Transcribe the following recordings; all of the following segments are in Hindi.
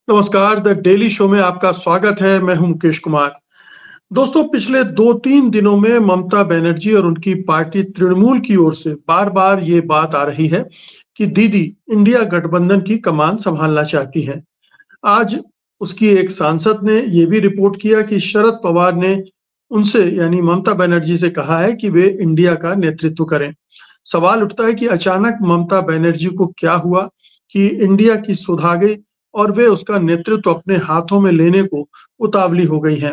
नमस्कार, द डेली शो में आपका स्वागत है। मैं हूं मुकेश कुमार। दोस्तों, पिछले 2-3 दिनों में ममता बनर्जी और उनकी पार्टी तृणमूल की ओर से बार-बार ये बात आ रही है कि दीदी इंडिया गठबंधन की कमान संभालना चाहती हैं। आज उसकी एक सांसद ने ये भी रिपोर्ट किया कि शरद पवार ने उनसे यानी ममता बनर्जी से कहा है कि वे इंडिया का नेतृत्व करें। सवाल उठता है कि अचानक ममता बनर्जी को क्या हुआ कि इंडिया की सुध आ गई और वे उसका नेतृत्व अपने हाथों में लेने को उतावली हो गई हैं।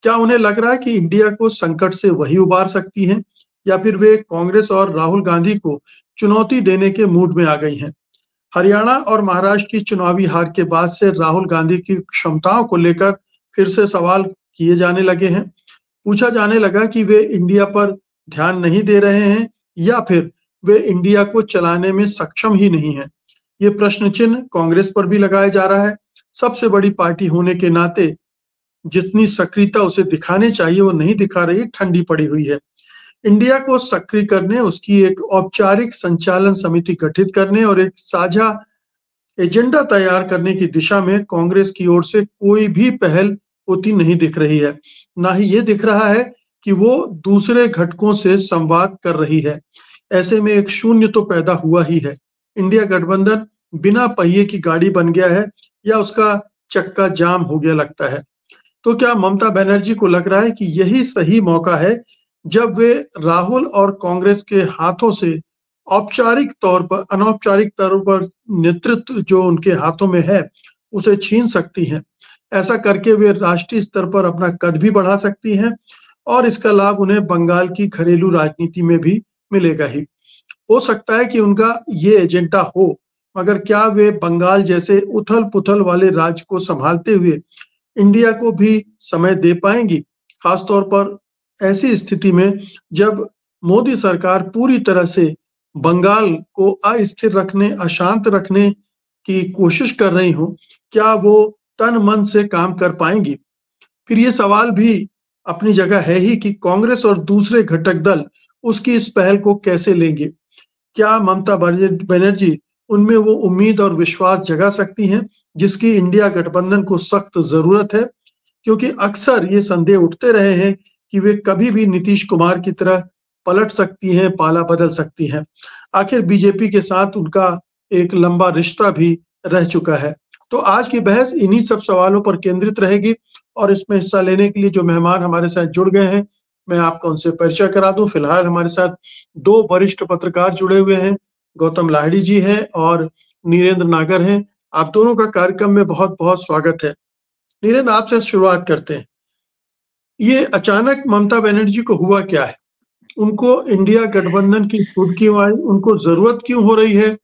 क्या उन्हें लग रहा है कि इंडिया को संकट से वही उबार सकती हैं या फिर वे कांग्रेस और राहुल गांधी को चुनौती देने के मूड में आ गई हैं? हरियाणा और महाराष्ट्र की चुनावी हार के बाद से राहुल गांधी की क्षमताओं को लेकर फिर से सवाल किए जाने लगे हैं। पूछा जाने लगा कि वे इंडिया पर ध्यान नहीं दे रहे हैं या फिर वे इंडिया को चलाने में सक्षम ही नहीं हैं। ये प्रश्न चिन्ह कांग्रेस पर भी लगाया जा रहा है। सबसे बड़ी पार्टी होने के नाते जितनी सक्रियता उसे दिखानी चाहिए वो नहीं दिखा रही, ठंडी पड़ी हुई है। इंडिया को सक्रिय करने, उसकी एक औपचारिक संचालन समिति गठित करने और एक साझा एजेंडा तैयार करने की दिशा में कांग्रेस की ओर से कोई भी पहल होती नहीं दिख रही है। ना ही ये दिख रहा है कि वो दूसरे घटकों से संवाद कर रही है। ऐसे में एक शून्य तो पैदा हुआ ही है। इंडिया गठबंधन बिना पहिए की गाड़ी बन गया है या उसका चक्का जाम हो गया लगता है। तो क्या ममता बनर्जी को लग रहा है कि यही सही मौका है जब वे राहुल और कांग्रेस के हाथों से औपचारिक तौर पर अनौपचारिक तौर पर नेतृत्व जो उनके हाथों में है उसे छीन सकती हैं? ऐसा करके वे राष्ट्रीय स्तर पर अपना कद भी बढ़ा सकती हैं और इसका लाभ उन्हें बंगाल की घरेलू राजनीति में भी मिलेगा ही। हो सकता है कि उनका ये एजेंडा हो, मगर क्या वे बंगाल जैसे उथल-पुथल वाले राज्य को संभालते हुए इंडिया को भी समय दे पाएंगी? खासतौर पर ऐसी स्थिति में जब मोदी सरकार पूरी तरह से बंगाल को अस्थिर रखने, अशांत रखने की कोशिश कर रही हो, क्या वो तन-मन से काम कर पाएंगी? फिर ये सवाल भी अपनी जगह है ही कि कांग्रेस और दूसरे घटक दल उसकी इस पहल को कैसे लेंगे? क्या ममता बनर्जी उनमें वो उम्मीद और विश्वास जगा सकती हैं, जिसकी इंडिया गठबंधन को सख्त ज़रूरत है? क्योंकि अक्सर ये संदेह उठते रहे हैं कि वे कभी भी नीतीश कुमार की तरह पलट सकती हैं, पाला बदल सकती हैं। आखिर बीजेपी के साथ उनका एक लंबा रिश्ता भी रह चुका है। तो आज की बहस इन्हीं सब सवालों पर केंद्रित रहेगी और इसमें हिस्सा लेने के लिए जो मेहमान हमारे साथ जुड़ गए हैं, मैं आपको उनसे परिचय करा दूं। फिलहाल हमारे साथ 2 वरिष्ठ पत्रकार जुड़े हुए हैं, गौतम लाहिड़ी जी हैं और नीरेंद्र नागर हैं। आप दोनों का कार्यक्रम में बहुत-बहुत स्वागत है। नीरेंद्र, आपसे शुरुआत करते हैं। ये अचानक ममता बनर्जी को हुआ क्या है? उनको इंडिया गठबंधन की सुध क्यों आई? उनको ज़रूरत क्यों हो रही है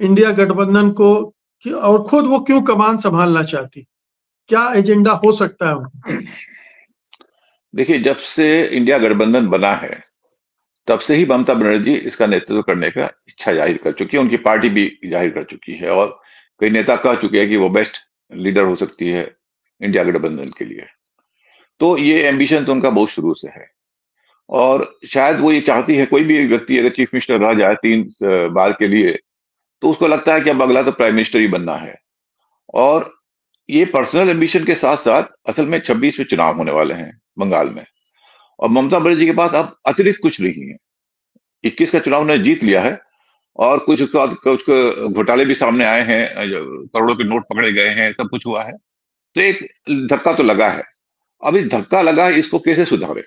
इंडिया गठबंधन को कि और खुद वो क्यों कमान सँभालना चाहती? क्या एजेंडा हो सकता है उनका? देखिए, जब से इंडिया गठबंधन बना है, तब से ही ममता बनर्जी इसका नेतृत्व करने का इच्छा जाहिर कर चुकी है, उनकी पार्टी भी जाहिर कर चुकी है और कई नेता कह चुके हैं कि वो बेस्ट लीडर हो सकती है इंडिया गठबंधन के लिए। तो ये एम्बिशन तो उनका बहुत शुरू से है और शायद वो ये चाहती है कोई भी व्यक्ति अगर चीफ मिनिस्टर रह जाए 3 बार के लिए, तो उसको लगता है कि अब अगला तो प्राइम मिनिस्टर ही बनना है और ये पर्सनल एम्बिशन के साथ-साथ असल में 26 में चुनाव होने वाले हैं बंगाल में और ममता बनर्जी के पास अब अतिरिक्त कुछ नहीं है। 21 का चुनाव उन्होंने जीत लिया है और कुछ उसके बाद कुछ घोटाले भी सामने आए हैं, करोड़ों के नोट पकड़े गए हैं, सब कुछ हुआ है। तो एक धक्का तो लगा है। अब इस धक्का लगा है, इसको कैसे सुधारें?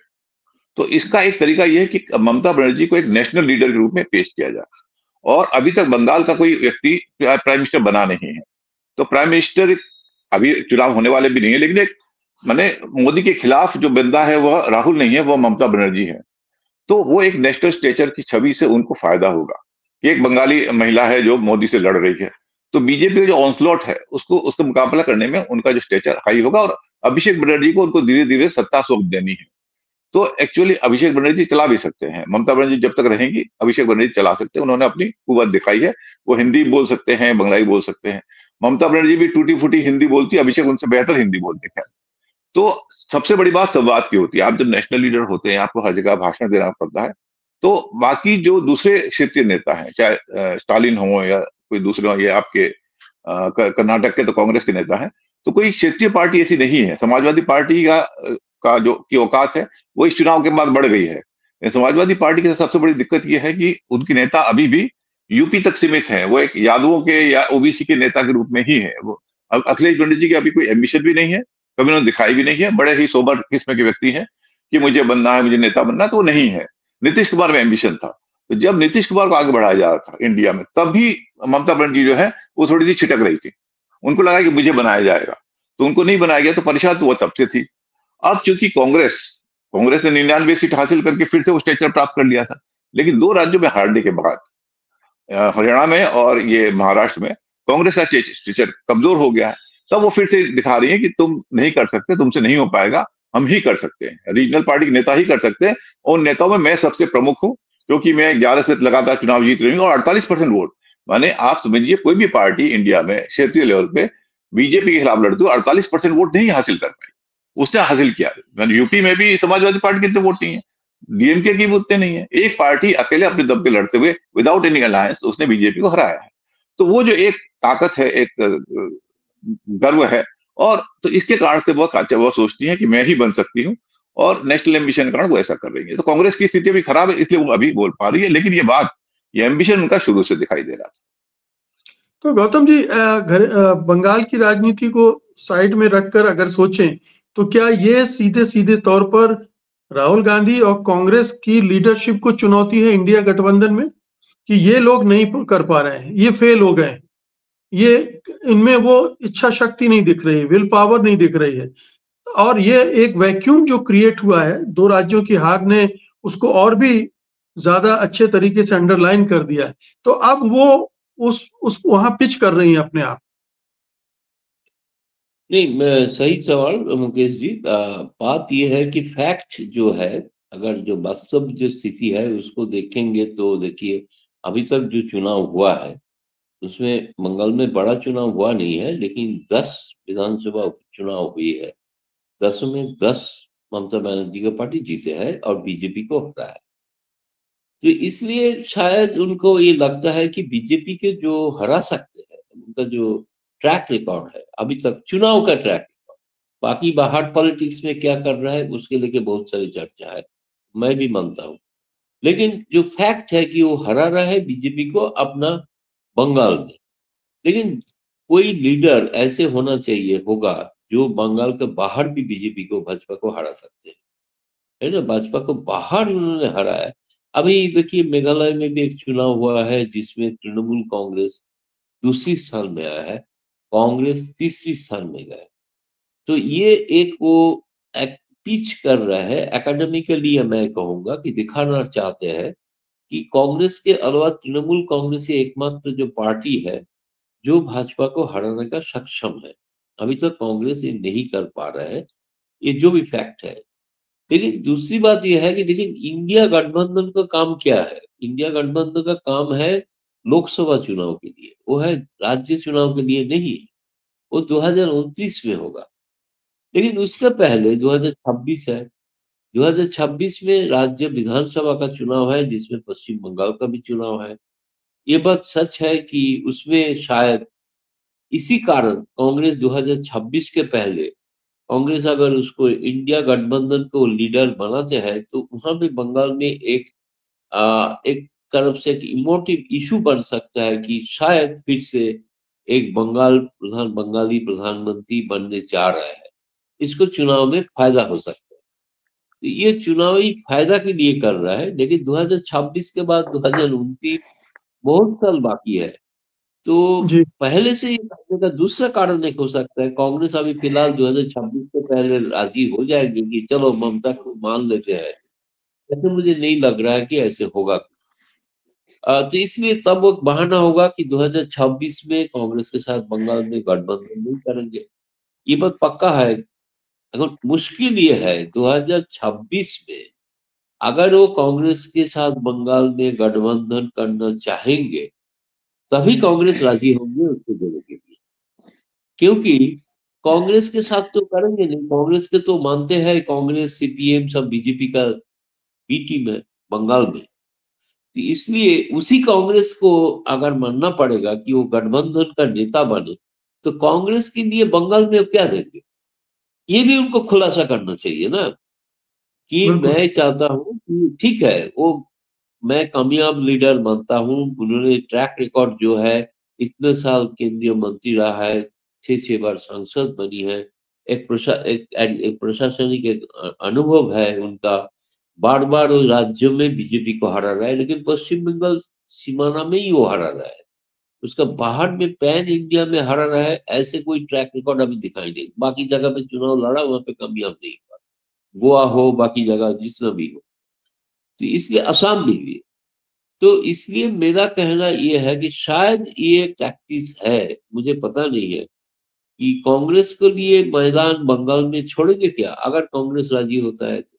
तो इसका एक तरीका ये है कि ममता बनर्जी को एक नेशनल लीडर के रूप में पेश किया जाए और अभी तक बंगाल का कोई व्यक्ति प्राइम मिनिस्टर बना नहीं है। तो प्राइम मिनिस्टर अभी चुनाव होने वाले भी नहीं है, लेकिन एक माने मोदी के खिलाफ जो बंदा है वह राहुल नहीं है, वह ममता बनर्जी है। तो वो एक नेशनल स्टेचर की छवि से उनको फायदा होगा कि एक बंगाली महिला है जो मोदी से लड़ रही है। तो बीजेपी का जो ऑनस्लॉट है उसको उसका मुकाबला करने में उनका जो स्टेचर हाई होगा और अभिषेक बनर्जी को उनको धीरे-धीरे सत्ता सौंप देनी है। तो एक्चुअली अभिषेक बनर्जी चला भी सकते हैं। ममता बनर्जी जब तक रहेंगी, अभिषेक बनर्जी चला सकते हैं। उन्होंने अपनी कुवत दिखाई है। वो हिंदी बोल सकते हैं, बंगाली बोल सकते हैं। ममता बनर्जी भी टूटी-फूटी हिंदी बोलती है, अभिषेक उनसे बेहतर हिंदी बोलते हैं। तो सबसे बड़ी बात संवाद की होती है। आप जब नेशनल लीडर होते हैं, आपको हर जगह भाषण देना पड़ता है। तो बाकी जो दूसरे क्षेत्रीय नेता हैं, चाहे स्टालिन हो या कोई दूसरे हो, ये आपके कर्नाटक के तो कांग्रेस के नेता हैं। तो कोई क्षेत्रीय पार्टी ऐसी नहीं है। समाजवादी पार्टी का जो की औकात है, वो इस चुनाव के बाद बढ़ गई है। समाजवादी पार्टी की सबसे बड़ी दिक्कत ये है कि उनके नेता अभी भी यूपी तक सीमित हैं। वो एक यादवों के या ओबीसी के नेता के रूप में ही है। वो अखिलेश पंडित जी की अभी कोई एम्बिशन भी नहीं है, कभी उन्होंने दिखाई भी नहीं है। बड़े ही सोबर किस्म के व्यक्ति हैं कि मुझे बनना है, मुझे नेता बनना है, तो वो नहीं है। नीतीश कुमार में एम्बिशन था। तो जब नीतीश कुमार को आगे बढ़ाया जा रहा था इंडिया में, तब भी ममता बनर्जी जो है वो थोड़ी सी छिटक रही थी। उनको लगा कि मुझे बनाया जाएगा, तो उनको नहीं बनाया गया, तो परेशान तो वो तब से थी। अब चूंकि कांग्रेस कांग्रेस ने 99 सीट हासिल करके फिर से वो स्टेचर प्राप्त कर लिया था, लेकिन 2 राज्यों में हारने के बाद हरियाणा में और ये महाराष्ट्र में कांग्रेस का स्टेचर कमजोर हो गया है। तब वो फिर से दिखा रही है कि तुम नहीं कर सकते, तुमसे नहीं हो पाएगा, हम ही कर सकते हैं। रीजनल पार्टी के नेता ही कर सकते हैं, और उन नेताओं में मैं सबसे प्रमुख हूं, क्योंकि मैं 11 से लगातार चुनाव जीत रही हूँ और 48% वोट। माने आप समझिए, कोई भी पार्टी इंडिया में क्षेत्रीय लेवल पे बीजेपी के खिलाफ लड़ती है, 48% वोट नहीं हासिल कर पाई, उसने हासिल किया। मैंने यूपी में भी समाजवादी पार्टी के इतने वोट नहीं है, डीएमके की भी उतने नहीं है। एक पार्टी अकेले अपने दम पे लड़ते हुए विदाउट एनी अलायंस उसने बीजेपी को हराया है। तो वो जो एक ताकत है, एक गर्व है, और तो इसके कारण से वो सोचती है कि मैं ही बन सकती हूँ, और नेशनल एम्बिशन के कारण वो ऐसा कर रही है। तो कांग्रेस की स्थिति भी खराब है, इसलिए वो अभी बोल पा रही है, लेकिन ये एम्बिशन उनका शुरू से दिखाई दे रहा था। तो गौतम जी, बंगाल की राजनीति को साइड में रखकर अगर सोचें, तो क्या ये सीधे सीधे तौर पर राहुल गांधी और कांग्रेस की लीडरशिप को चुनौती है इंडिया गठबंधन में, कि ये लोग नहीं कर पा रहे हैं, ये फेल हो गए, ये इनमें वो इच्छा शक्ति नहीं दिख रही, विल पावर नहीं दिख रही है, और ये एक वैक्यूम जो क्रिएट हुआ है 2 राज्यों की हार ने उसको और भी ज्यादा अच्छे तरीके से अंडरलाइन कर दिया है। तो अब वो उस वहां पिच कर रही हैं अपने आप। नहीं, मैं सही सवाल मुकेश जी। बात यह है कि फैक्ट जो है, अगर जो वास्तव जो स्थिति है उसको देखेंगे तो देखिए, अभी तक जो चुनाव हुआ है उसमें बंगाल में बड़ा चुनाव हुआ नहीं है, लेकिन 10 विधानसभा उपचुनाव हुई है। 10 में 10 ममता बनर्जी का पार्टी जीते हैं और बीजेपी को हरा है। तो इसलिए शायद उनको ये लगता है कि बीजेपी के जो हरा सकते हैं, उनका जो ट्रैक रिकॉर्ड है अभी तक, चुनाव का ट्रैक रिकॉर्ड, बाकी बाहर पॉलिटिक्स में क्या कर रहा है उसके लेके बहुत सारी चर्चा है, मैं भी मानता हूँ। लेकिन जो फैक्ट है कि वो हरा रहा है बीजेपी को अपना बंगाल में। लेकिन कोई लीडर ऐसे होना चाहिए होगा जो बंगाल के बाहर भी बीजेपी को, भाजपा को हरा सकते हैं, है ना। भाजपा को बाहर उन्होंने हराया है। अभी देखिए, मेघालय में भी एक चुनाव हुआ है जिसमें तृणमूल कांग्रेस दूसरी स्थान में आया है, कांग्रेस तीसरी स्थान में गया। तो ये एक वो एक पिच कर रहा है एकेडमिकली, मैं कहूंगा कि दिखाना चाहते हैं कि कांग्रेस के अलावा तृणमूल कांग्रेस ही एकमात्र जो पार्टी है जो भाजपा को हराने का सक्षम है। अभी तक कांग्रेस ये नहीं कर पा रहा है, ये जो भी फैक्ट है। लेकिन दूसरी बात यह है कि देखिए, इंडिया गठबंधन का काम क्या है। इंडिया गठबंधन का काम है लोकसभा चुनाव के लिए, वो है राज्य चुनाव के लिए नहीं। वो 2029 में होगा। लेकिन उसके पहले 2026 है। 2026 में राज्य विधानसभा का चुनाव है, जिसमें पश्चिम बंगाल का भी चुनाव है। ये बात सच है कि उसमें शायद इसी कारण कांग्रेस 2026 के पहले, कांग्रेस अगर उसको इंडिया गठबंधन को लीडर बनाते हैं तो वहां पे बंगाल में एक तरफ से एक इमोटिव इशू बन सकता है कि शायद फिर से एक बंगाली प्रधानमंत्री बनने जा रहा है। इसको चुनाव में फायदा हो सकता है। तो ये चुनावी फायदा के लिए कर रहा है। लेकिन 2026 के बाद 2029 बहुत साल बाकी है। तो जी। पहले से ये करने का दूसरा कारण एक हो सकता है, कांग्रेस अभी फिलहाल 2026 से पहले राजी हो जाएगी कि चलो ममता को मान लेते हैं। ऐसे मुझे नहीं लग रहा है कि ऐसे होगा। तो इसलिए तब वो बहाना होगा कि 2026 में कांग्रेस के साथ बंगाल में गठबंधन नहीं करेंगे। ये बात पक्का है। अगर मुश्किल ये है 2026 में, अगर वो कांग्रेस के साथ बंगाल में गठबंधन करना चाहेंगे तभी कांग्रेस राजी होंगे उसको देने के लिए। क्योंकि कांग्रेस के साथ तो करेंगे नहीं। कांग्रेस के तो मानते हैं, कांग्रेस सीपीएम सब बीजेपी का बी टीम है बंगाल में। तो इसलिए उसी कांग्रेस को अगर मानना पड़ेगा कि वो गठबंधन का नेता बने, तो कांग्रेस के लिए बंगाल में क्या देंगे, ये भी उनको खुलासा करना चाहिए ना, कि मैं चाहता हूं कि ठीक है वो मैं कामयाब लीडर मानता हूं, उन्होंने ट्रैक रिकॉर्ड जो है, इतने साल केंद्रीय मंत्री रहा है, 6 बार सांसद बनी है, एक प्रशासनिक एक अनुभव है उनका, बार बार वो राज्यों में बीजेपी को हरा रहा है, लेकिन पश्चिम बंगाल सीमाना में ही वो हरा रहा है, उसका बाहर में पैन इंडिया में हरा रहा है, ऐसे कोई ट्रैक रिकॉर्ड अभी दिखाई नहीं। बाकी जगह पे चुनाव लड़ा, वहां पे कामयाब नहीं हुआ, गोवा हो, बाकी जगह जिसमें भी हो, तो इसलिए असम भी हुई। तो इसलिए मेरा कहना यह है कि शायद ये टैक्टिस है, मुझे पता नहीं है कि कांग्रेस के लिए मैदान बंगाल में छोड़ेंगे क्या, अगर कांग्रेस राजी होता है तो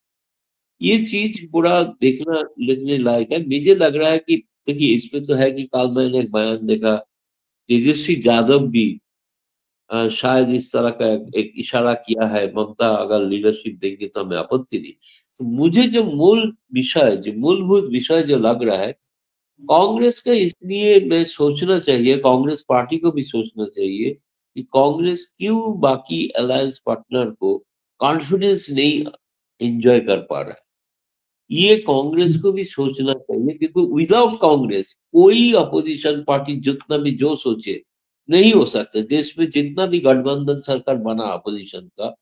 ये चीज पूरा देखना लेने लायक है। मुझे लग रहा है कि देखिए इसमें तो है कि कल मैंने एक बयान देखा, तेजस्वी यादव भी शायद इस तरह का एक इशारा किया है, ममता अगर लीडरशिप देंगे तो हमें आपत्ति नहीं। तो मुझे जो मूलभूत विषय जो लग रहा है कांग्रेस का, इसलिए मैं सोचना चाहिए, कांग्रेस पार्टी को भी सोचना चाहिए कि कांग्रेस क्यों बाकी अलायंस पार्टनर को कॉन्फिडेंस नहीं एंजॉय कर पा रहा है, ये कांग्रेस को भी सोचना चाहिए, क्योंकि विदाउट कांग्रेस कोई अपोजिशन पार्टी जितना भी जो सोचे नहीं हो सकता। देश में जितना भी गठबंधन सरकार बना अपोजिशन का,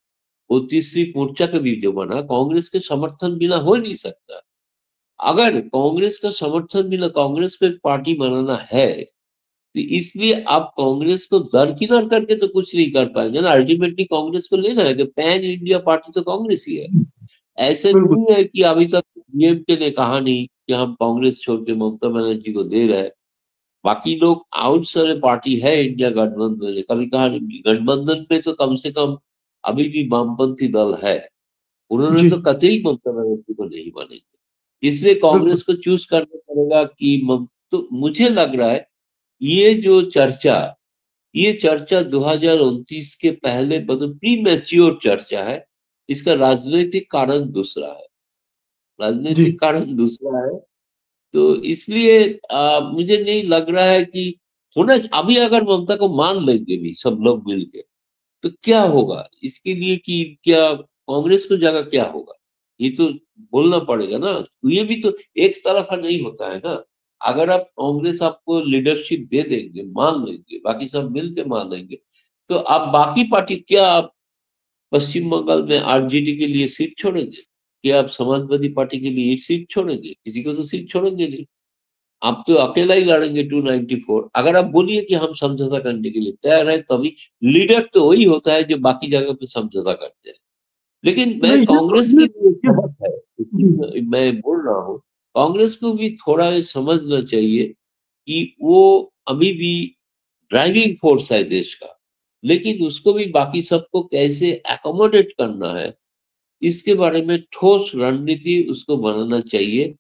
वो तीसरी मोर्चा का भी जो बना, कांग्रेस के समर्थन बिना हो नहीं सकता। अगर कांग्रेस का समर्थन बिना कांग्रेस पे पार्टी बनाना है, तो इसलिए आप कांग्रेस को दरकिनार करके तो कुछ नहीं कर पाएंगे ना। अल्टीमेटली कांग्रेस को लेना है कि पैन इंडिया पार्टी तो कांग्रेस ही है। ऐसे नहीं है कि अभी तक डीएमके ने कहा नहीं कि हम कांग्रेस छोड़ के ममता बनर्जी को दे रहे हैं, बाकी लोग आउटसाइड पार्टी है इंडिया गठबंधन ने कभी कहा नहीं। गठबंधन में तो कम से कम अभी भी वामपंथी दल है, उन्होंने तो कतई ममता बनर्जी को नहीं मानेंगे, इसलिए कांग्रेस को चूज करना पड़ेगा कि तो मुझे लग रहा है ये चर्चा 2029 के पहले मतलब प्री मैच्योर चर्चा है, इसका राजनीतिक कारण दूसरा है। तो इसलिए मुझे नहीं लग रहा है कि होना, अभी अगर ममता को मान लेंगे भी सब लोग मिलके तो क्या होगा इसके लिए, कि क्या कांग्रेस को जगह क्या होगा, ये तो बोलना पड़ेगा ना। ये भी तो एक तरफा नहीं होता है ना। अगर आप कांग्रेस आपको लीडरशिप दे देंगे, मान लेंगे, बाकी सब मिलके मान लेंगे, तो आप बाकी पार्टी क्या आप पश्चिम बंगाल में आरजेडी के लिए सीट छोड़ेंगे, क्या आप समाजवादी पार्टी के लिए एक सीट छोड़ेंगे? किसी को तो सीट छोड़ेंगे नहीं, आप तो अकेला ही लड़ेंगे 294। अगर आप बोलिए कि हम समझौता करने के लिए तैयार है, तभी लीडर तो वही होता है जो बाकी जगह पे समझौता करते हैं। लेकिन मैं कांग्रेस के लिए समझ है, मैं बोल रहा हूँ कांग्रेस को भी थोड़ा समझना चाहिए कि वो अभी भी ड्राइविंग फोर्स है देश का, लेकिन उसको भी बाकी सबको कैसे एकोमोडेट करना है, इसके बारे में ठोस रणनीति उसको बनाना चाहिए।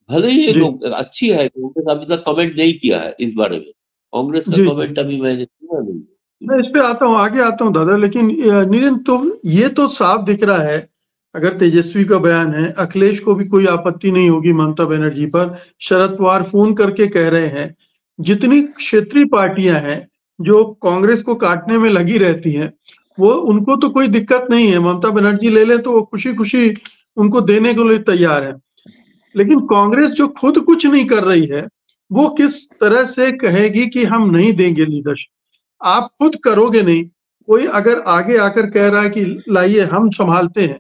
भले ही लोग अच्छी है, कांग्रेस अभी तक कमेंट नहीं किया है इस बारे में, कांग्रेस का कमेंट अभी मैंने सुना नहीं। मैं इस पे आता हूँ, आगे आता हूँ दादा, लेकिन नीरन तो ये तो साफ दिख रहा है, अगर तेजस्वी का बयान है, अखिलेश को भी कोई आपत्ति नहीं होगी ममता बनर्जी पर। शरद पवार फोन करके कह रहे हैं, जितनी क्षेत्रीय पार्टियां हैं जो कांग्रेस को काटने में लगी रहती हैं, वो उनको तो कोई दिक्कत नहीं है, ममता बनर्जी ले ले तो वो खुशी खुशी उनको देने के लिए तैयार है। लेकिन कांग्रेस जो खुद कुछ नहीं कर रही है, वो किस तरह से कहेगी कि हम नहीं देंगे लीडरशिप? आप खुद करोगे नहीं, कोई अगर आगे आकर कह रहा है कि लाइए हम संभालते हैं,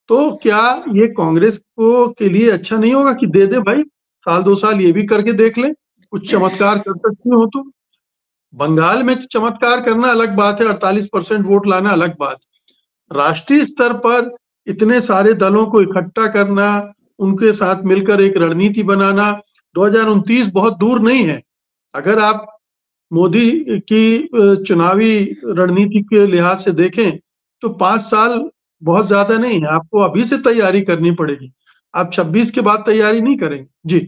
तो क्या ये कांग्रेस को के लिए अच्छा नहीं होगा कि दे दे भाई, साल 2 साल ये भी करके देख ले, कुछ चमत्कार कर सकती हो तो। बंगाल में चमत्कार करना अलग बात है, 48% वोट लाना अलग बात। राष्ट्रीय स्तर पर इतने सारे दलों को इकट्ठा करना, उनके साथ मिलकर एक रणनीति बनाना, 2029 बहुत दूर नहीं है। अगर आप मोदी की चुनावी रणनीति के लिहाज से देखें तो 5 साल बहुत ज्यादा नहीं है, आपको अभी से तैयारी करनी पड़ेगी। आप 26 के बाद तैयारी नहीं करेंगे जी।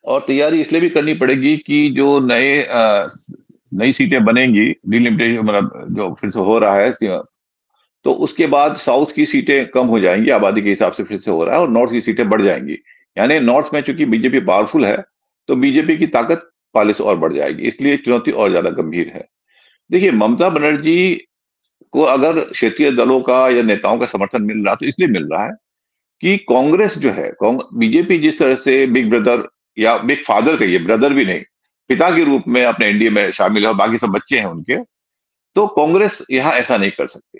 और तैयारी इसलिए भी करनी पड़ेगी कि जो नई सीटें बनेंगी, डिलिमिटेशन मतलब जो फिर से हो रहा है, तो उसके बाद साउथ की सीटें कम हो जाएंगी, आबादी के हिसाब से फिर से हो रहा है, और नॉर्थ की सीटें बढ़ जाएंगी। यानी नॉर्थ में चूंकि बीजेपी पावरफुल है, तो बीजेपी की ताकत 40 और बढ़ जाएगी, इसलिए चुनौती और ज्यादा गंभीर है। देखिए, ममता बनर्जी को अगर क्षेत्रीय दलों का या नेताओं का समर्थन मिल रहा, तो इसलिए मिल रहा है कि कांग्रेस जो है, बीजेपी जिस तरह से बिग ब्रदर या बिग फादर कहिए, ब्रदर भी नहीं, पिता के रूप में अपने एनडीए में शामिल है और बाकी सब बच्चे हैं उनके, तो कांग्रेस यहाँ ऐसा नहीं कर सकती।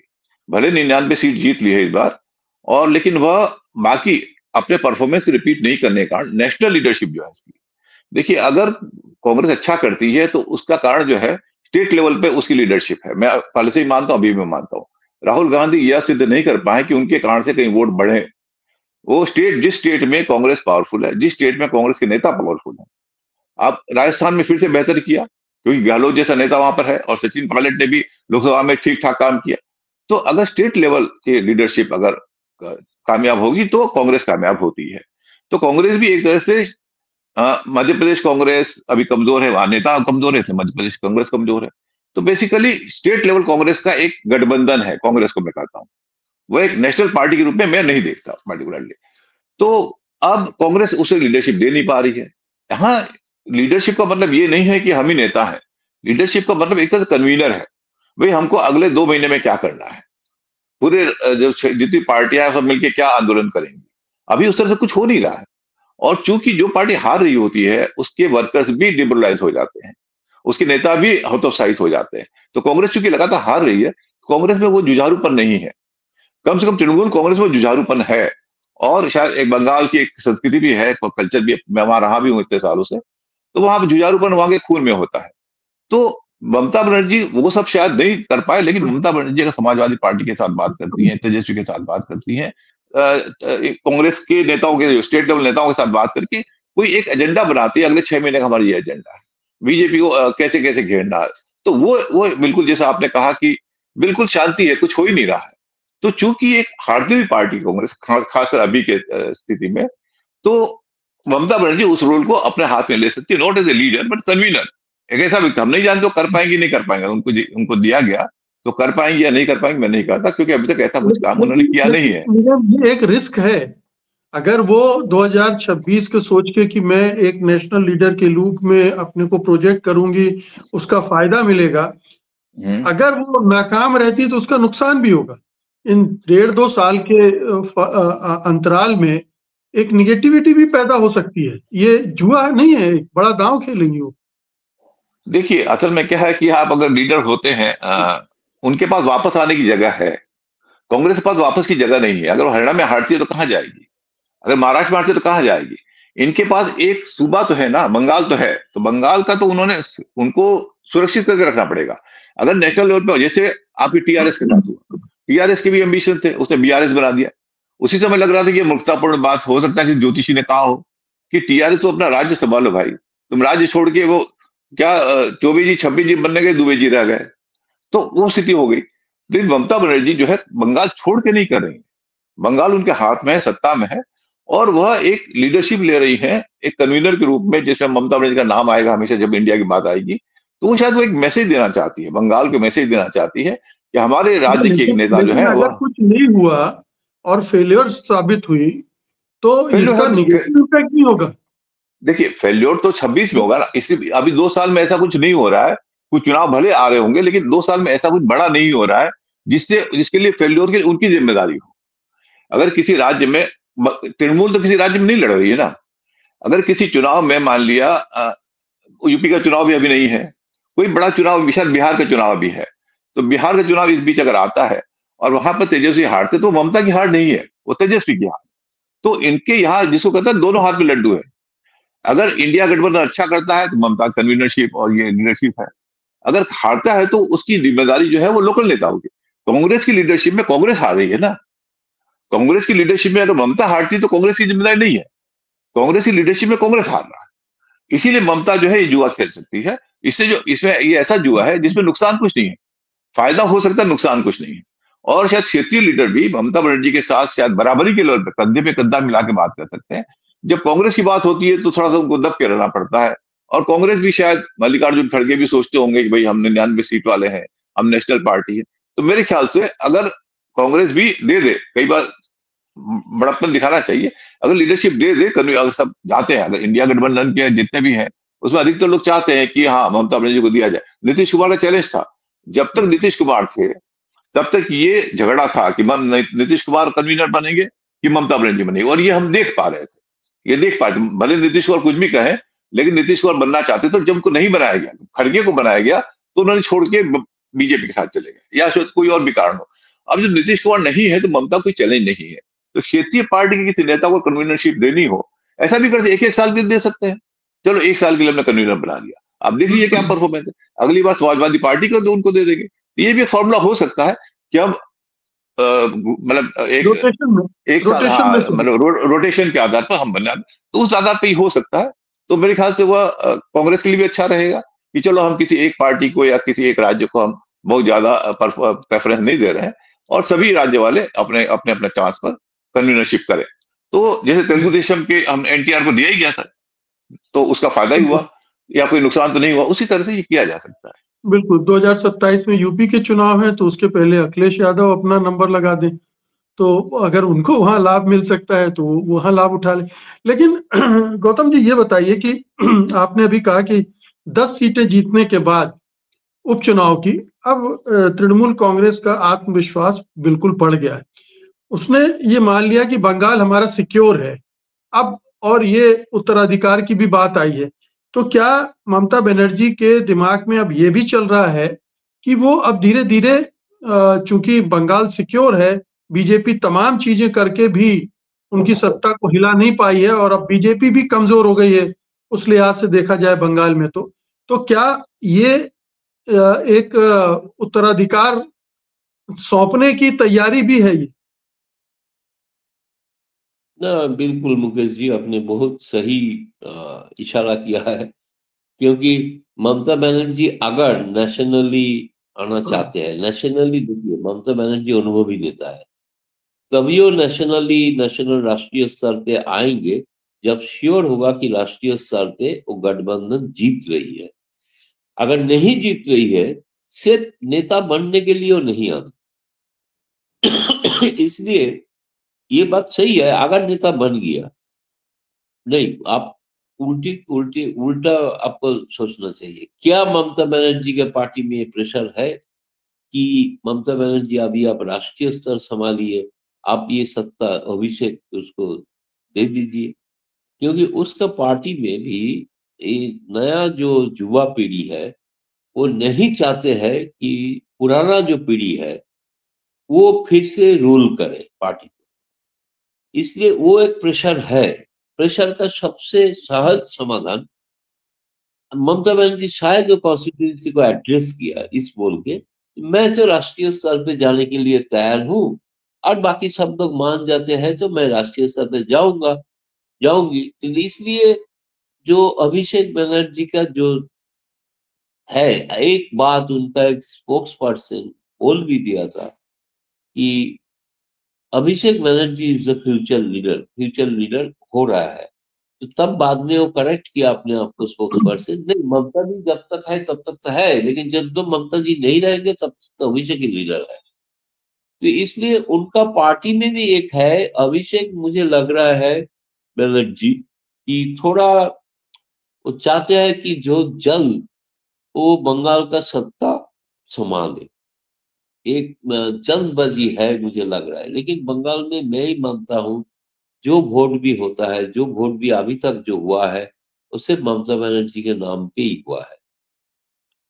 भले 99 सीट जीत ली है इस बार, और लेकिन वह बाकी अपने परफॉर्मेंस को रिपीट नहीं करने के कारण नेशनल लीडरशिप जो है उसकी, देखिए अगर कांग्रेस अच्छा करती है तो उसका कारण जो है स्टेट लेवल पे उसकी लीडरशिप है। मैं पहले से ही मानता हूं, अभी भी मानता हूं। राहुल गांधी यह सिद्ध नहीं कर पाए कि उनके कारण से कहीं वोट बढ़े। वो स्टेट, जिस स्टेट में कांग्रेस पावरफुल है, जिस स्टेट में कांग्रेस के नेता पावरफुल है, अब राजस्थान में फिर से बेहतर किया क्योंकि गहलोत जैसा नेता वहां पर है और सचिन पायलट ने भी लोकसभा में ठीक ठाक काम किया। तो अगर स्टेट लेवल की लीडरशिप अगर कामयाब होगी तो कांग्रेस कामयाब होती है। तो कांग्रेस भी एक तरह से, मध्य प्रदेश कांग्रेस अभी कमजोर है, वहां नेता कमजोर है, मध्य प्रदेश कांग्रेस कमजोर है। तो बेसिकली स्टेट लेवल कांग्रेस का एक गठबंधन है, कांग्रेस को मैं कहता हूँ। वो एक नेशनल पार्टी के रूप में मैं नहीं देखता पर्टिकुलरली। तो अब कांग्रेस उसे लीडरशिप दे नहीं पा रही है। यहाँ लीडरशिप का मतलब ये नहीं है कि हम ही नेता हैं। लीडरशिप का मतलब एक तरह से कन्वीनर है। भाई हमको अगले 2 महीने में क्या करना है, पूरे जो जितनी पार्टियां हैं सब मिलकर क्या आंदोलन करेंगी। अभी उस तरह से कुछ हो नहीं रहा है। और चूंकि जो पार्टी हार रही होती है उसके वर्कर्स भी डिमोरलाइज हो जाते हैं, उसके नेता भी हतोत्साहित हो जाते हैं। तो कांग्रेस चूंकि लगातार हार रही है, कांग्रेस में वो जुझारूपन नहीं है। कम से कम तृणमूल कांग्रेस में जुझारूपन है। और शायद एक बंगाल की एक संस्कृति भी है, कल्चर भी, मैं वहां रहा भी हूं इतने सालों से, तो वहां पर जुझारूपन वहां के खून में होता है। तो ममता बनर्जी वो सब शायद नहीं कर पाए, लेकिन ममता बनर्जी अगर समाजवादी पार्टी के साथ बात करती हैं, तेजस्वी के साथ बात करती हैं, कांग्रेस के नेताओं के, स्टेट लेवल नेताओं के साथ बात करके कोई एक एजेंडा बनाती है, अगले 6 महीने का हमारा ये एजेंडा है, बीजेपी को कैसे कैसे घेरना है। तो वो बिल्कुल जैसा आपने कहा कि बिल्कुल शांति है, कुछ हो ही नहीं रहा है। तो चूंकि एक हारती हुई पार्टी कांग्रेस, खासकर अभी के स्थिति में, तो ममता बनर्जी उस रोल को अपने हाथ में ले सकती है, not as a leader but convener. एक ऐसा व्यक्ति, हम नहीं जानते वो कर पाएंगे नहीं कर पाएंगे, उनको दिया गया तो कर पाएंगे या नहीं कर पाएंगे मैं नहीं कहता, क्योंकि अभी तक ऐसा कुछ काम उन्होंने किया नहीं है। ये एक रिस्क है। अगर वो 2026 के सोच के कि मैं एक नेशनल लीडर के रूप में अपने को प्रोजेक्ट करूंगी, उसका फायदा मिलेगा, अगर वो नाकाम रहती तो उसका नुकसान भी होगा। इन 1.5-2 साल के अंतराल में एक निगेटिविटी भी पैदा हो सकती है। ये जुआ नहीं है, एक बड़ा दांव खेलेंगी वो। देखिए असल में क्या है कि आप अगर लीडर होते हैं, उनके पास वापस आने की जगह है। कांग्रेस के पास वापस की जगह नहीं है। अगर वो हरियाणा में हारती है तो कहां जाएगी, अगर महाराष्ट्र में हारती है तो कहां जाएगी। इनके पास एक सूबा तो है ना, बंगाल तो है, तो बंगाल का तो उनको सुरक्षित करके रखना पड़ेगा। अगर नेशनल लेवल पे, जैसे आपकी टीआरएस के साथ हुआ, टीआरएस के भी एम्बिशन थे, उसने बीआरएस बना दिया। उसी समय लग रहा था कि मूर्खतापूर्ण बात हो सकता है कि ज्योतिषी ने कहा हो कि टीआरएस तो अपना राज्य संभालो भाई, तुम राज्य छोड़ के वो क्या 24 जी 26 जी बनने गए, दुबे जी रह गए। तो वो स्थिति हो गई। लेकिन ममता बनर्जी जो है बंगाल छोड़ के नहीं कर रही, बंगाल उनके हाथ में है, सत्ता में है, और वह एक लीडरशिप ले रही है एक कन्वीनर के रूप में, जिसमें ममता बनर्जी का नाम आएगा हमेशा जब इंडिया की बात आएगी। तो वो शायद वो एक मैसेज देना चाहती है, बंगाल को मैसेज देना चाहती है कि हमारे राज्य के एक नेता जो है अगर कुछ नहीं हुआ और फेलियर साबित हुई तो इसका नेगेटिव इम्पैक्ट नहीं होगा। देखिए फेल्योर तो 26 में होगा ना, इसी अभी 2 साल में ऐसा कुछ नहीं हो रहा है। कुछ चुनाव भले आ रहे होंगे, लेकिन 2 साल में ऐसा कुछ बड़ा नहीं हो रहा है जिसके लिए फेल्योर की उनकी जिम्मेदारी हो। अगर किसी राज्य में, तृणमूल तो किसी राज्य में नहीं लड़ रही है ना। अगर किसी चुनाव में मान लिया, यूपी का चुनाव भी अभी नहीं है, कोई बड़ा चुनाव शायद बिहार का चुनाव भी है, तो बिहार का चुनाव इस बीच अगर आता है और वहां पर तेजस्वी हारते, तो ममता की हार नहीं है, वो तेजस्वी की हार। तो इनके यहाँ जिसको कहता है दोनों हाथ में लड्डू है। अगर इंडिया गठबंधन अच्छा करता है तो ममता कन्वीनरशिप और ये लीडरशिप है, अगर हारता है तो उसकी जिम्मेदारी जो है वो लोकल नेताओं की। कांग्रेस की लीडरशिप में कांग्रेस हार रही है ना, कांग्रेस की लीडरशिप में अगर ममता हारती तो कांग्रेस की जिम्मेदारी नहीं है, कांग्रेस की लीडरशिप में कांग्रेस हार रहा है। इसीलिए ममता जो है ये जुआ खेल सकती है। इससे जो इसमें ये ऐसा जुआ है जिसमें नुकसान कुछ नहीं है, फायदा हो सकता है, नुकसान कुछ नहीं है। और शायद क्षेत्रीय लीडर भी ममता बनर्जी के साथ शायद बराबरी के लेवल पर कंधे पे कंधा मिला के बात कर सकते हैं। जब कांग्रेस की बात होती है तो थोड़ा सा उनको दब के रहना पड़ता है। और कांग्रेस भी शायद मल्लिकार्जुन खड़गे भी सोचते होंगे कि भाई हम 99 सीट वाले हैं, हम नेशनल पार्टी है। तो मेरे ख्याल से अगर कांग्रेस भी दे दे, कई बार बड़प्पन दिखाना चाहिए, अगर लीडरशिप दे दे, अगर सब चाहते हैं, अगर इंडिया गठबंधन के जितने भी हैं उसमें अधिकतर लोग चाहते हैं कि हाँ ममता बनर्जी को दिया जाए। नीतीश कुमार का चैलेंज था, जब तक नीतीश कुमार थे तब तक ये झगड़ा था कि नीतीश कुमार कन्वीनर बनेंगे कि ममता बनर्जी बनेगी, और ये हम देख पा रहे थे, ये देख पा रहे थे। भले नीतीश कुमार कुछ भी कहे, लेकिन नीतीश कुमार बनना चाहते, तो जब उनको नहीं बनाया गया, खड़गे को बनाया गया, तो उन्होंने छोड़ के बीजेपी के साथ चले गए, या शायद कोई और भी कारण हो। अब जब नीतीश कुमार नहीं है तो ममता कोई चैलेंज नहीं है, तो क्षेत्रीय पार्टी के किसी नेता को कन्वीनरशिप देनी हो, ऐसा भी करते, एक साल के लिए दे सकते हैं। चलो 1 साल के लिए हमने कन्वीनर बना दिया, आप देख लीजिए क्या परफॉर्मेंस है, अगली बार समाजवादी पार्टी को उनको दे देंगे। ये भी फॉर्मूला हो सकता है कि हम मतलब एक साल, हाँ, मतलब रोटेशन के आधार पर हम बना, तो उस आधार पर ही हो सकता है। तो मेरे ख्याल से वह कांग्रेस के लिए भी अच्छा रहेगा कि चलो हम किसी एक पार्टी को या किसी एक राज्य को हम बहुत ज्यादा प्रेफरेंस नहीं दे रहे हैं, और सभी राज्य वाले अपने अपने अपने चांस पर कन्वीनरशिप करें। तो जैसे तेलुगु देशम के हम एनटीआर को दिया ही गया था, तो उसका फायदा ही हुआ, या कोई नुकसान तो नहीं हुआ, उसी तरह से ये किया जा सकता है। बिल्कुल, 2027 में यूपी के चुनाव है, तो उसके पहले अखिलेश यादव अपना नंबर लगा दें, तो अगर उनको वहां लाभ मिल सकता है तो वहां लाभ उठा ले। लेकिन गौतम जी, ये बताइए कि आपने अभी कहा कि 10 सीटें जीतने के बाद उपचुनाव की, अब तृणमूल कांग्रेस का आत्मविश्वास बिल्कुल बढ़ गया है। उसने ये मान लिया कि बंगाल हमारा सिक्योर है अब, और ये उत्तराधिकार की भी बात आई है। तो क्या ममता बनर्जी के दिमाग में अब ये भी चल रहा है कि वो अब धीरे धीरे, चूंकि बंगाल सिक्योर है, बीजेपी तमाम चीजें करके भी उनकी सत्ता को हिला नहीं पाई है, और अब बीजेपी भी कमजोर हो गई है उस लिहाज से देखा जाए बंगाल में, तो क्या ये एक उत्तराधिकार सौंपने की तैयारी भी है ये? ना, बिल्कुल मुकेश जी, आपने बहुत सही इशारा किया है। क्योंकि ममता बनर्जी अगर नेशनली आना चाहते हैं, नेशनली देखिए, ममता बनर्जी अनुभवी नेता है, तभी वो नेशनल राष्ट्रीय स्तर पे आएंगे जब श्योर होगा कि राष्ट्रीय स्तर पे वो गठबंधन जीत रही है। अगर नहीं जीत रही है, सिर्फ नेता बनने के लिए वो नहीं आते। इसलिए ये बात सही है, अगर नेता बन गया, नहीं, आप उल्टा आपको सोचना चाहिए। क्या ममता बनर्जी के पार्टी में ये प्रेशर है कि ममता बनर्जी अभी आप राष्ट्रीय स्तर संभालिए, आप ये सत्ता अभिषेक उसको दे दीजिए? क्योंकि उसका पार्टी में भी ये नया जो युवा पीढ़ी है, वो नहीं चाहते हैं कि पुराना जो पीढ़ी है वो फिर से रूल करे पार्टी को। इसलिए वो एक प्रेशर है। प्रेशर का सबसे सहज समाधान, ममता बनर्जी शायद कॉन्स्टिट्यूंसी को एड्रेस किया इस बोल के, मैं तो राष्ट्रीय स्तर पे जाने के लिए तैयार हूँ, और बाकी सब लोग मान जाते हैं तो मैं राष्ट्रीय स्तर पे जाऊंगी। तो इसलिए जो अभिषेक बनर्जी का जो है, एक बात उनका एक स्पोक्स पर्सन बोल भी दिया था कि Abhishek Banerjee is the future leader हो रहा है। तो तब बाद में वो करेक्ट किया अपने आप को स्पोक्स पर्सन, नहीं, ममता जी जब तक है तब तक तो है, लेकिन जब तो ममता जी नहीं रहेंगे तब तो अभिषेक ही लीडर है। तो इसलिए उनका पार्टी में भी एक है अभिषेक, मुझे लग रहा है बनर्जी कि थोड़ा वो चाहते हैं कि जो जल्द वो बंगाल का सत्ता संभाले। एक जल्दबाजी है मुझे लग रहा है, लेकिन बंगाल में मैं ही मानता हूँ जो वोट भी होता है, जो वोट भी अभी तक जो हुआ है, वो सिर्फ ममता बनर्जी के नाम पे ही हुआ है।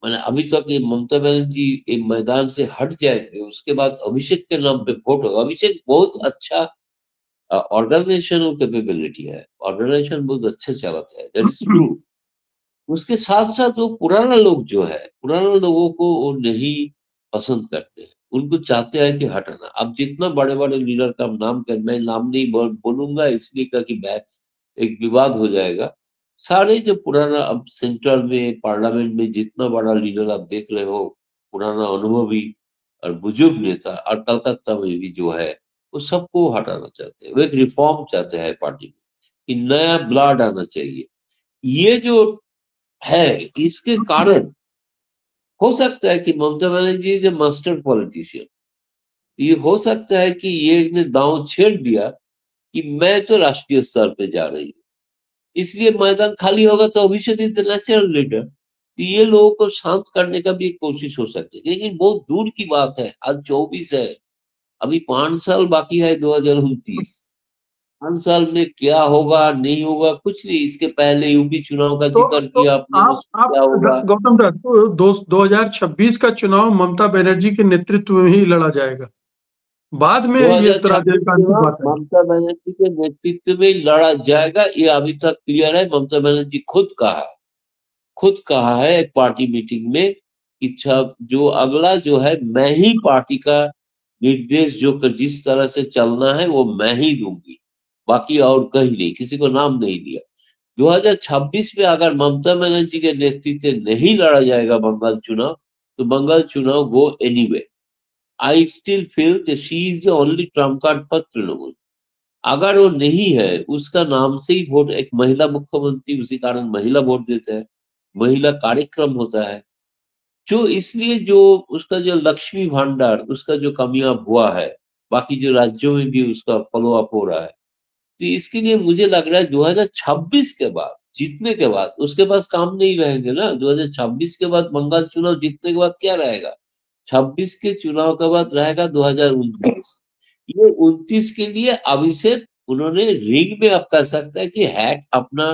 मैंने अभी तक ये ममता बनर्जी एक मैदान से हट जाएंगे, उसके बाद अभिषेक के नाम पे वोट होगा। अभिषेक बहुत अच्छा ऑर्गेनाइजेशनल कैपेबिलिटी है, ऑर्गेनाइजेशन बहुत अच्छे चलाते हैं, दैट इज ट्रू। उसके साथ साथ वो पुराना लोग जो है, पुराना लोगों को वो नहीं पसंद करते हैं, उनको चाहते हैं कि हटाना। अब जितना बड़े बड़े लीडर का नाम कर, मैं नाम नहीं बोलूंगा इसलिए का कि एक विवाद हो जाएगा। सारे जो पुराना, अब सेंट्रल में पार्लियामेंट में जितना बड़ा लीडर आप देख रहे हो, पुराना अनुभवी और बुजुर्ग नेता, और कलकत्ता में भी जो है, वो सबको हटाना चाहते हैं। वो एक रिफॉर्म चाहते हैं पार्टी में कि नया ब्लड आना चाहिए। ये जो है, इसके कारण हो सकता है कि Mamata Banerjee is a master politician. ये हो सकता है कि ये ने दांव छेड़ दिया कि मैं तो राष्ट्रीय स्तर पे जा रही हूँ, इसलिए मैदान खाली होगा तो अभिषेक इज द नेचुरल लीडर। तो ये लोगों को शांत करने का भी एक कोशिश हो सकती है, लेकिन बहुत दूर की बात है। आज 24 है, अभी 5 साल बाकी है 2029। 5 साल में क्या होगा नहीं होगा कुछ नहीं। इसके पहले यूपी चुनाव का जिक्र तो किया आपने, उसमें आप क्या होगा? गौतम दत्त, तो 2026 का चुनाव ममता बनर्जी के नेतृत्व में ही लड़ा जाएगा, बाद में ये 2026 उत्तराधिकार की चुनाव बात है। ममता बनर्जी के नेतृत्व में लड़ा जाएगा, ये अभी तक क्लियर है। ममता बनर्जी खुद कहा है एक पार्टी मीटिंग में कि जो अगला जो है मैं ही पार्टी का निर्देश जो जिस तरह से चलना है वो मैं ही दूंगी, बाकी और कहीं नहीं, किसी को नाम नहीं दिया। 2026 में अगर ममता बनर्जी के नेतृत्व नहीं लड़ा जाएगा बंगाल चुनाव, तो बंगाल चुनाव गो anyway. I still feel that she is the only Trump card for Trinamool. अगर वो नहीं है, उसका नाम से ही वोट, एक महिला मुख्यमंत्री, उसी कारण महिला वोट देते हैं, महिला कार्यक्रम होता है, जो इसलिए जो उसका जो लक्ष्मी भंडार, उसका जो कामयाब हुआ है, बाकी जो राज्यों में भी उसका फॉलो अप हो रहा है। तो इसके लिए मुझे लग रहा है 2026 के बाद, जीतने के बाद उसके पास काम नहीं रहेंगे ना। 2026 के बाद बंगाल चुनाव जीतने के बाद क्या रहेगा? 26 के चुनाव के बाद रहेगा 2029। ये 29 के लिए अभिषेक उन्होंने रिंग में, आप कह सकते हैं कि हैट अपना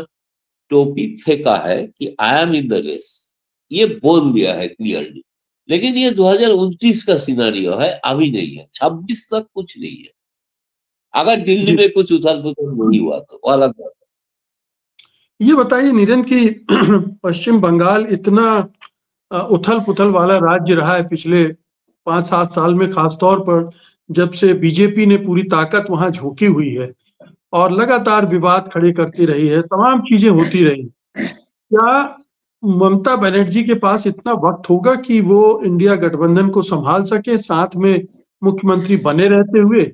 टोपी फेंका है कि I am in the race, ये बोल दिया है क्लियरली। लेकिन ये 2029 का सिनारियो है, अभी नहीं है। 26 तक कुछ नहीं है। अगर दिल्ली जी, में कुछ उथल पुथल नहीं हुआ तो वो अलग बात ये बताइए नीरन की पश्चिम बंगाल इतना उथल पुथल वाला राज्य रहा है पिछले 5-7 साल में, खासतौर पर जब से बीजेपी ने पूरी ताकत वहां झोंकी हुई है और लगातार विवाद खड़े करती रही है, तमाम चीजें होती रही। क्या ममता बनर्जी के पास इतना वक्त होगा कि वो इंडिया गठबंधन को संभाल सके, साथ में मुख्यमंत्री बने रहते हुए?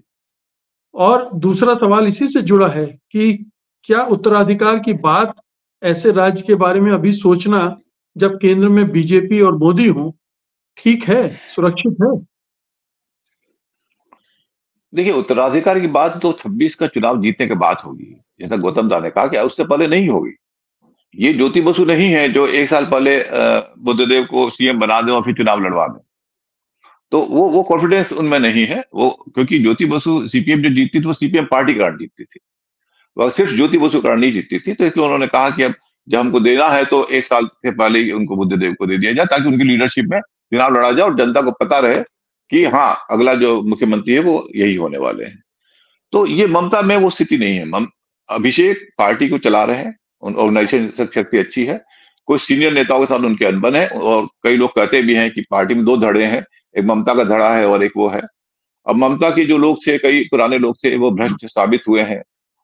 और दूसरा सवाल इसी से जुड़ा है कि क्या उत्तराधिकार की बात ऐसे राज्य के बारे में अभी सोचना, जब केंद्र में बीजेपी और मोदी हो, ठीक है, सुरक्षित है? देखिए, उत्तराधिकार की बात तो 26 का चुनाव जीतने के बाद होगी, जैसा गौतम दा ने कहा कि उससे पहले नहीं होगी। ये ज्योति बसु नहीं है जो 1 साल पहले बुद्धदेव को सीएम बना दें और फिर चुनाव लड़वा दें। तो वो कॉन्फिडेंस उनमें नहीं है। वो क्योंकि ज्योति बसु सीपीएम जो जीतती थी वो सीपीएम पार्टी कारण जीतती थी, वो सिर्फ ज्योति बसु कारण नहीं जीतती थी। तो इसलिए उन्होंने कहा कि अब जब हमको देना है तो 1 साल से पहले ही उनको बुद्धदेव को दे दिया जाए, ताकि उनकी लीडरशिप में चुनाव लड़ा जाए और जनता को पता रहे कि हाँ, अगला जो मुख्यमंत्री है वो यही होने वाले हैं। तो ये ममता में वो स्थिति नहीं है। अभिषेक पार्टी को चला रहे हैं, ऑर्गेनाइजेशन शक्ति अच्छी है, कुछ सीनियर नेताओं के साथ उनके अनबन है और कई लोग कहते भी हैं कि पार्टी में 2 धड़े हैं, एक ममता का धड़ा है और एक वो है। अब ममता के जो लोग थे, कई पुराने लोग थे, वो भ्रष्ट साबित हुए हैं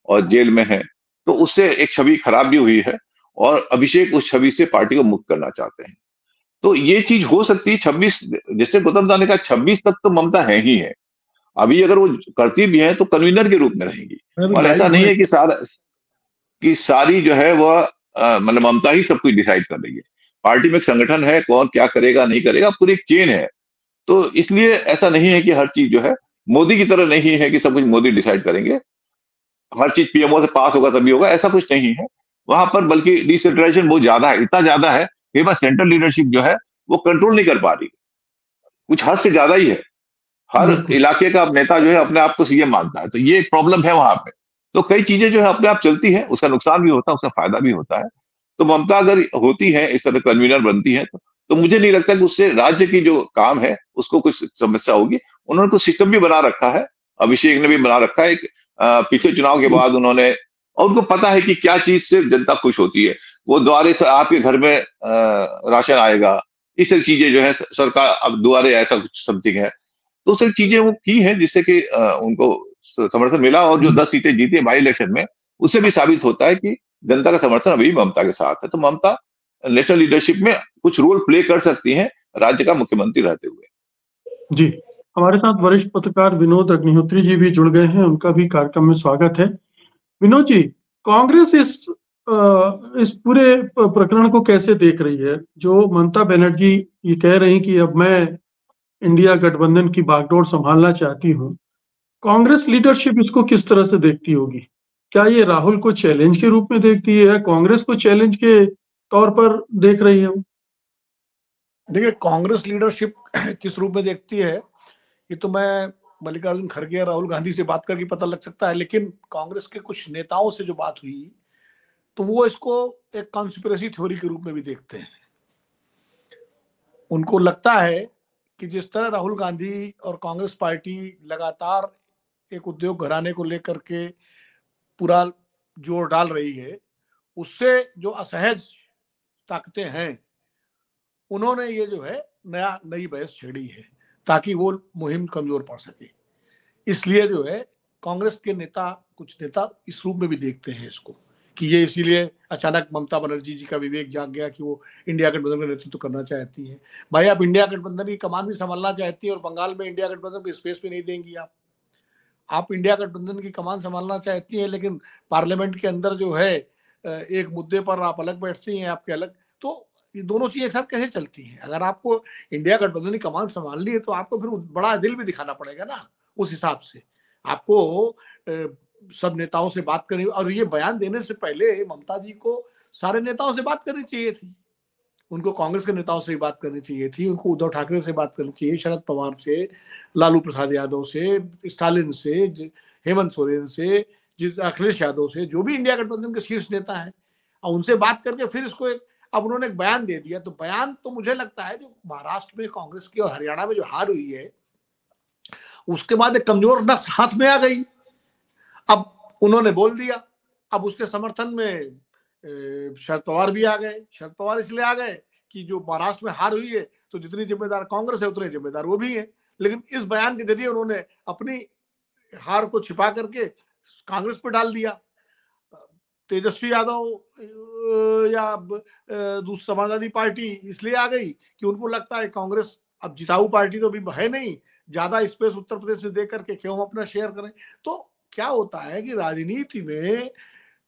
और जेल में हैं, तो उससे एक छवि खराब भी हुई है और अभिषेक उस छवि से पार्टी को मुक्त करना चाहते हैं। तो ये चीज हो सकती है 26, जैसे गौतम दा ने कहा 26 तक तो ममता है ही है। अभी अगर वो करती भी है तो कन्वीनर के रूप में रहेंगी, और ऐसा नहीं है कि सारी जो है वह मतलब ममता ही सब कुछ डिसाइड कर रही है। पार्टी में एक संगठन है, कौन क्या करेगा नहीं करेगा, पूरी एक चेन है। तो इसलिए ऐसा नहीं है कि हर चीज जो है मोदी की तरह नहीं है कि सब कुछ मोदी डिसाइड करेंगे, हर चीज पीएमओ से पास होगा तभी होगा, ऐसा कुछ नहीं है वहां पर। बल्कि डिसेंट्रलाइजेशन बहुत ज्यादा है, इतना ज्यादा है कि बस सेंट्रल लीडरशिप जो है वो कंट्रोल नहीं कर पा रही, कुछ हद से ज्यादा ही है। हर बिल्कुल। इलाके का नेता जो है अपने आप को सीएम मानता है, तो ये एक प्रॉब्लम है वहां पे। तो कई चीजें जो है अपने आप चलती है, उसका नुकसान भी होता है, उसका फायदा भी होता है। तो ममता अगर होती है इस तरह कन्वीनर बनती है तो मुझे नहीं लगता कि उससे राज्य की जो काम है उसको कुछ समस्या होगी। उन्होंने कुछ सिस्टम भी बना रखा है, अभिषेक ने भी बना रखा है। एक पिछले चुनाव के बाद उन्होंने, और उनको पता है कि क्या चीज से जनता खुश होती है। वो द्वारे से आपके घर में राशन आएगा, इस तरह चीजें जो है सरकार, अब दुआरे ऐसा कुछ समथिंग है। तो सिर्फ चीजें वो की हैं जिससे कि उनको समर्थन मिला, और जो 10 सीटें जीती है बाई इलेक्शन में, उससे भी साबित होता है कि जनता का समर्थन अभी ममता के साथ है। तो ममता नेशनल लीडरशिप में कुछ रोल प्ले कर सकती हैं राज्य का मुख्यमंत्री रहते हुए। जी, हमारे साथ वरिष्ठ पत्रकार विनोद अग्निहोत्री जी भी जुड़ गए हैं, उनका भी कार्यक्रम में स्वागत है। विनोद जी, कांग्रेस इस पूरे प्रकरण को कैसे देख रही है? जो ममता बनर्जी ये कह रही कि अब मैं इंडिया गठबंधन की बागडोर संभालना चाहती हूँ, कांग्रेस लीडरशिप इसको किस तरह से देखती होगी? क्या ये राहुल को चैलेंज के रूप में देखती है या कांग्रेस को चैलेंज के तौर पर देख रही है वो? देखिए, कांग्रेस लीडरशिप किस रूप में देखती है ये तो मैं मल्लिकार्जुन खड़गे और राहुल गांधी से बात करके पता लग सकता है, लेकिन कांग्रेस के कुछ नेताओं से जो बात हुई तो वो इसको एक कॉन्स्पिरेसी थ्योरी के रूप में भी देखते हैं। उनको लगता है कि जिस तरह राहुल गांधी और कांग्रेस पार्टी लगातार एक उद्योग घराने को लेकर के पूरा जोर डाल रही है, उससे जो असहज ताकतें हैं उन्होंने ये जो है नई बहस छेड़ी है ताकि वो मुहिम कमजोर पड़ सके। इसलिए जो है कांग्रेस के कुछ नेता इस रूप में भी देखते हैं इसको कि ये इसीलिए अचानक ममता बनर्जी जी का विवेक जाग गया कि वो इंडिया गठबंधन का नेतृत्व करना चाहती हैं। भाई, आप इंडिया गठबंधन की कमान भी संभालना चाहती है और बंगाल में इंडिया गठबंधन को स्पेस भी नहीं देंगी। आप इंडिया गठबंधन की कमान संभालना चाहती हैं, लेकिन पार्लियामेंट के अंदर जो है एक मुद्दे पर आप अलग बैठती हैं, आपके अलग, तो ये दोनों चीजें एक साथ कैसे चलती हैं? अगर आपको इंडिया गठबंधन की कमान संभालनी है तो आपको फिर बड़ा दिल भी दिखाना पड़ेगा ना। उस हिसाब से आपको सब नेताओं से बात करनी, और ये बयान देने से पहले ममता जी को सारे नेताओं से बात करनी चाहिए थी। उनको कांग्रेस के नेताओं से बात करनी चाहिए थी, उनको उद्धव ठाकरे से बात करनी चाहिए, शरद पवार से, लालू प्रसाद यादव से, स्टालिन से, हेमंत सोरेन से, अखिलेश यादव से, जो भी इंडिया गठबंधन के शीर्ष नेता हैं, और उनसे बात करके फिर इसको अब उन्होंने एक बयान दे दिया। तो बयान तो मुझे लगता है जो महाराष्ट्र में कांग्रेस की और हरियाणा में जो हार हुई है उसके बाद एक कमजोर नस हाथ में आ गई। अब उन्होंने बोल दिया, अब उसके समर्थन में शरद पवार भी आ गए। शरद पवार इसलिए आ गए कि जो महाराष्ट्र में हार हुई है तो जितनी जिम्मेदार कांग्रेस है उतने जिम्मेदार वो भी है, लेकिन इस बयान के जरिए उन्होंने अपनी हार को छिपा करके कांग्रेस पर डाल दिया। तेजस्वी यादव या दूसरी समाजवादी पार्टी इसलिए आ गई कि उनको लगता है कांग्रेस अब जिताऊ पार्टी तो भी है नहीं, ज्यादा स्पेस उत्तर प्रदेश में दे करके क्यों हम अपना शेयर करें। तो क्या होता है कि राजनीति में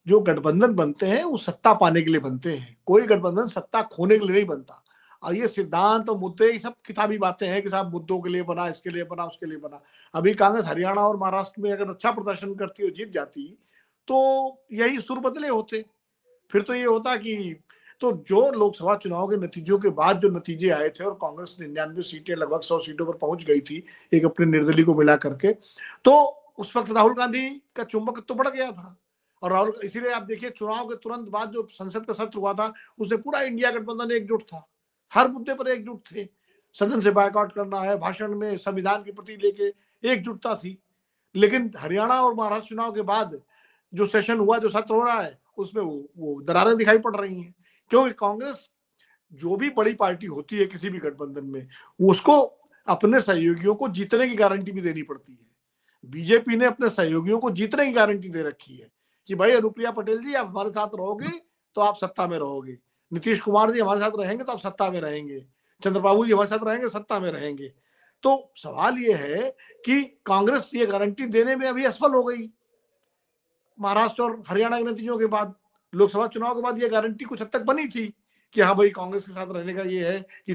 जो गठबंधन बनते हैं वो सत्ता पाने के लिए बनते हैं, कोई गठबंधन सत्ता खोने के लिए नहीं बनता। और ये सिद्धांत और मुद्दे ये सब किताबी बातें हैं कि साहब मुद्दों के लिए बना, इसके लिए बना, उसके लिए बना। अभी कांग्रेस हरियाणा और महाराष्ट्र में अगर अच्छा प्रदर्शन करती हो, जीत जाती, तो यही सुर बदले होते। फिर तो ये होता कि तो जो लोकसभा चुनाव के नतीजों के बाद जो नतीजे आए थे और कांग्रेस 99 सीटें लगभग 100 सीटों पर पहुंच गई थी एक अपने निर्दलीय को मिला करके, तो उस वक्त राहुल गांधी का चुंबक तो बढ़ गया था। और राहुल, इसीलिए आप देखिए चुनाव के तुरंत बाद जो संसद का सत्र हुआ था उससे पूरा इंडिया गठबंधन एकजुट था, हर मुद्दे पर एकजुट थे। सदन से बायकॉट करना है, भाषण में संविधान के प्रति लेके एकजुटता थी। लेकिन हरियाणा और महाराष्ट्र चुनाव के बाद जो सेशन हुआ, जो सत्र हो रहा है, उसमें वो दरारें दिखाई पड़ रही हैं। क्योंकि कांग्रेस जो भी बड़ी पार्टी होती है किसी भी गठबंधन में, उसको अपने सहयोगियों को जीतने की गारंटी भी देनी पड़ती है। बीजेपी ने अपने सहयोगियों को जीतने की गारंटी दे रखी है कि भाई अनुप्रिया पटेल जी आप हमारे साथ रहोगे तो आप सत्ता में रहोगे, नीतीश कुमार जी हमारे साथ रहेंगे तो आप सत्ता में रहेंगे, चंद्रबाबू जी हमारे साथ रहेंगे सत्ता में रहेंगे। तो सवाल ये है कि कांग्रेस ये गारंटी देने में अभी असफल हो गई। महाराष्ट्र और हरियाणा के नतीजों के बाद, लोकसभा चुनाव के बाद ये गारंटी कुछ हद तक बनी थी कि हाँ भाई कांग्रेस के साथ रहने का ये है कि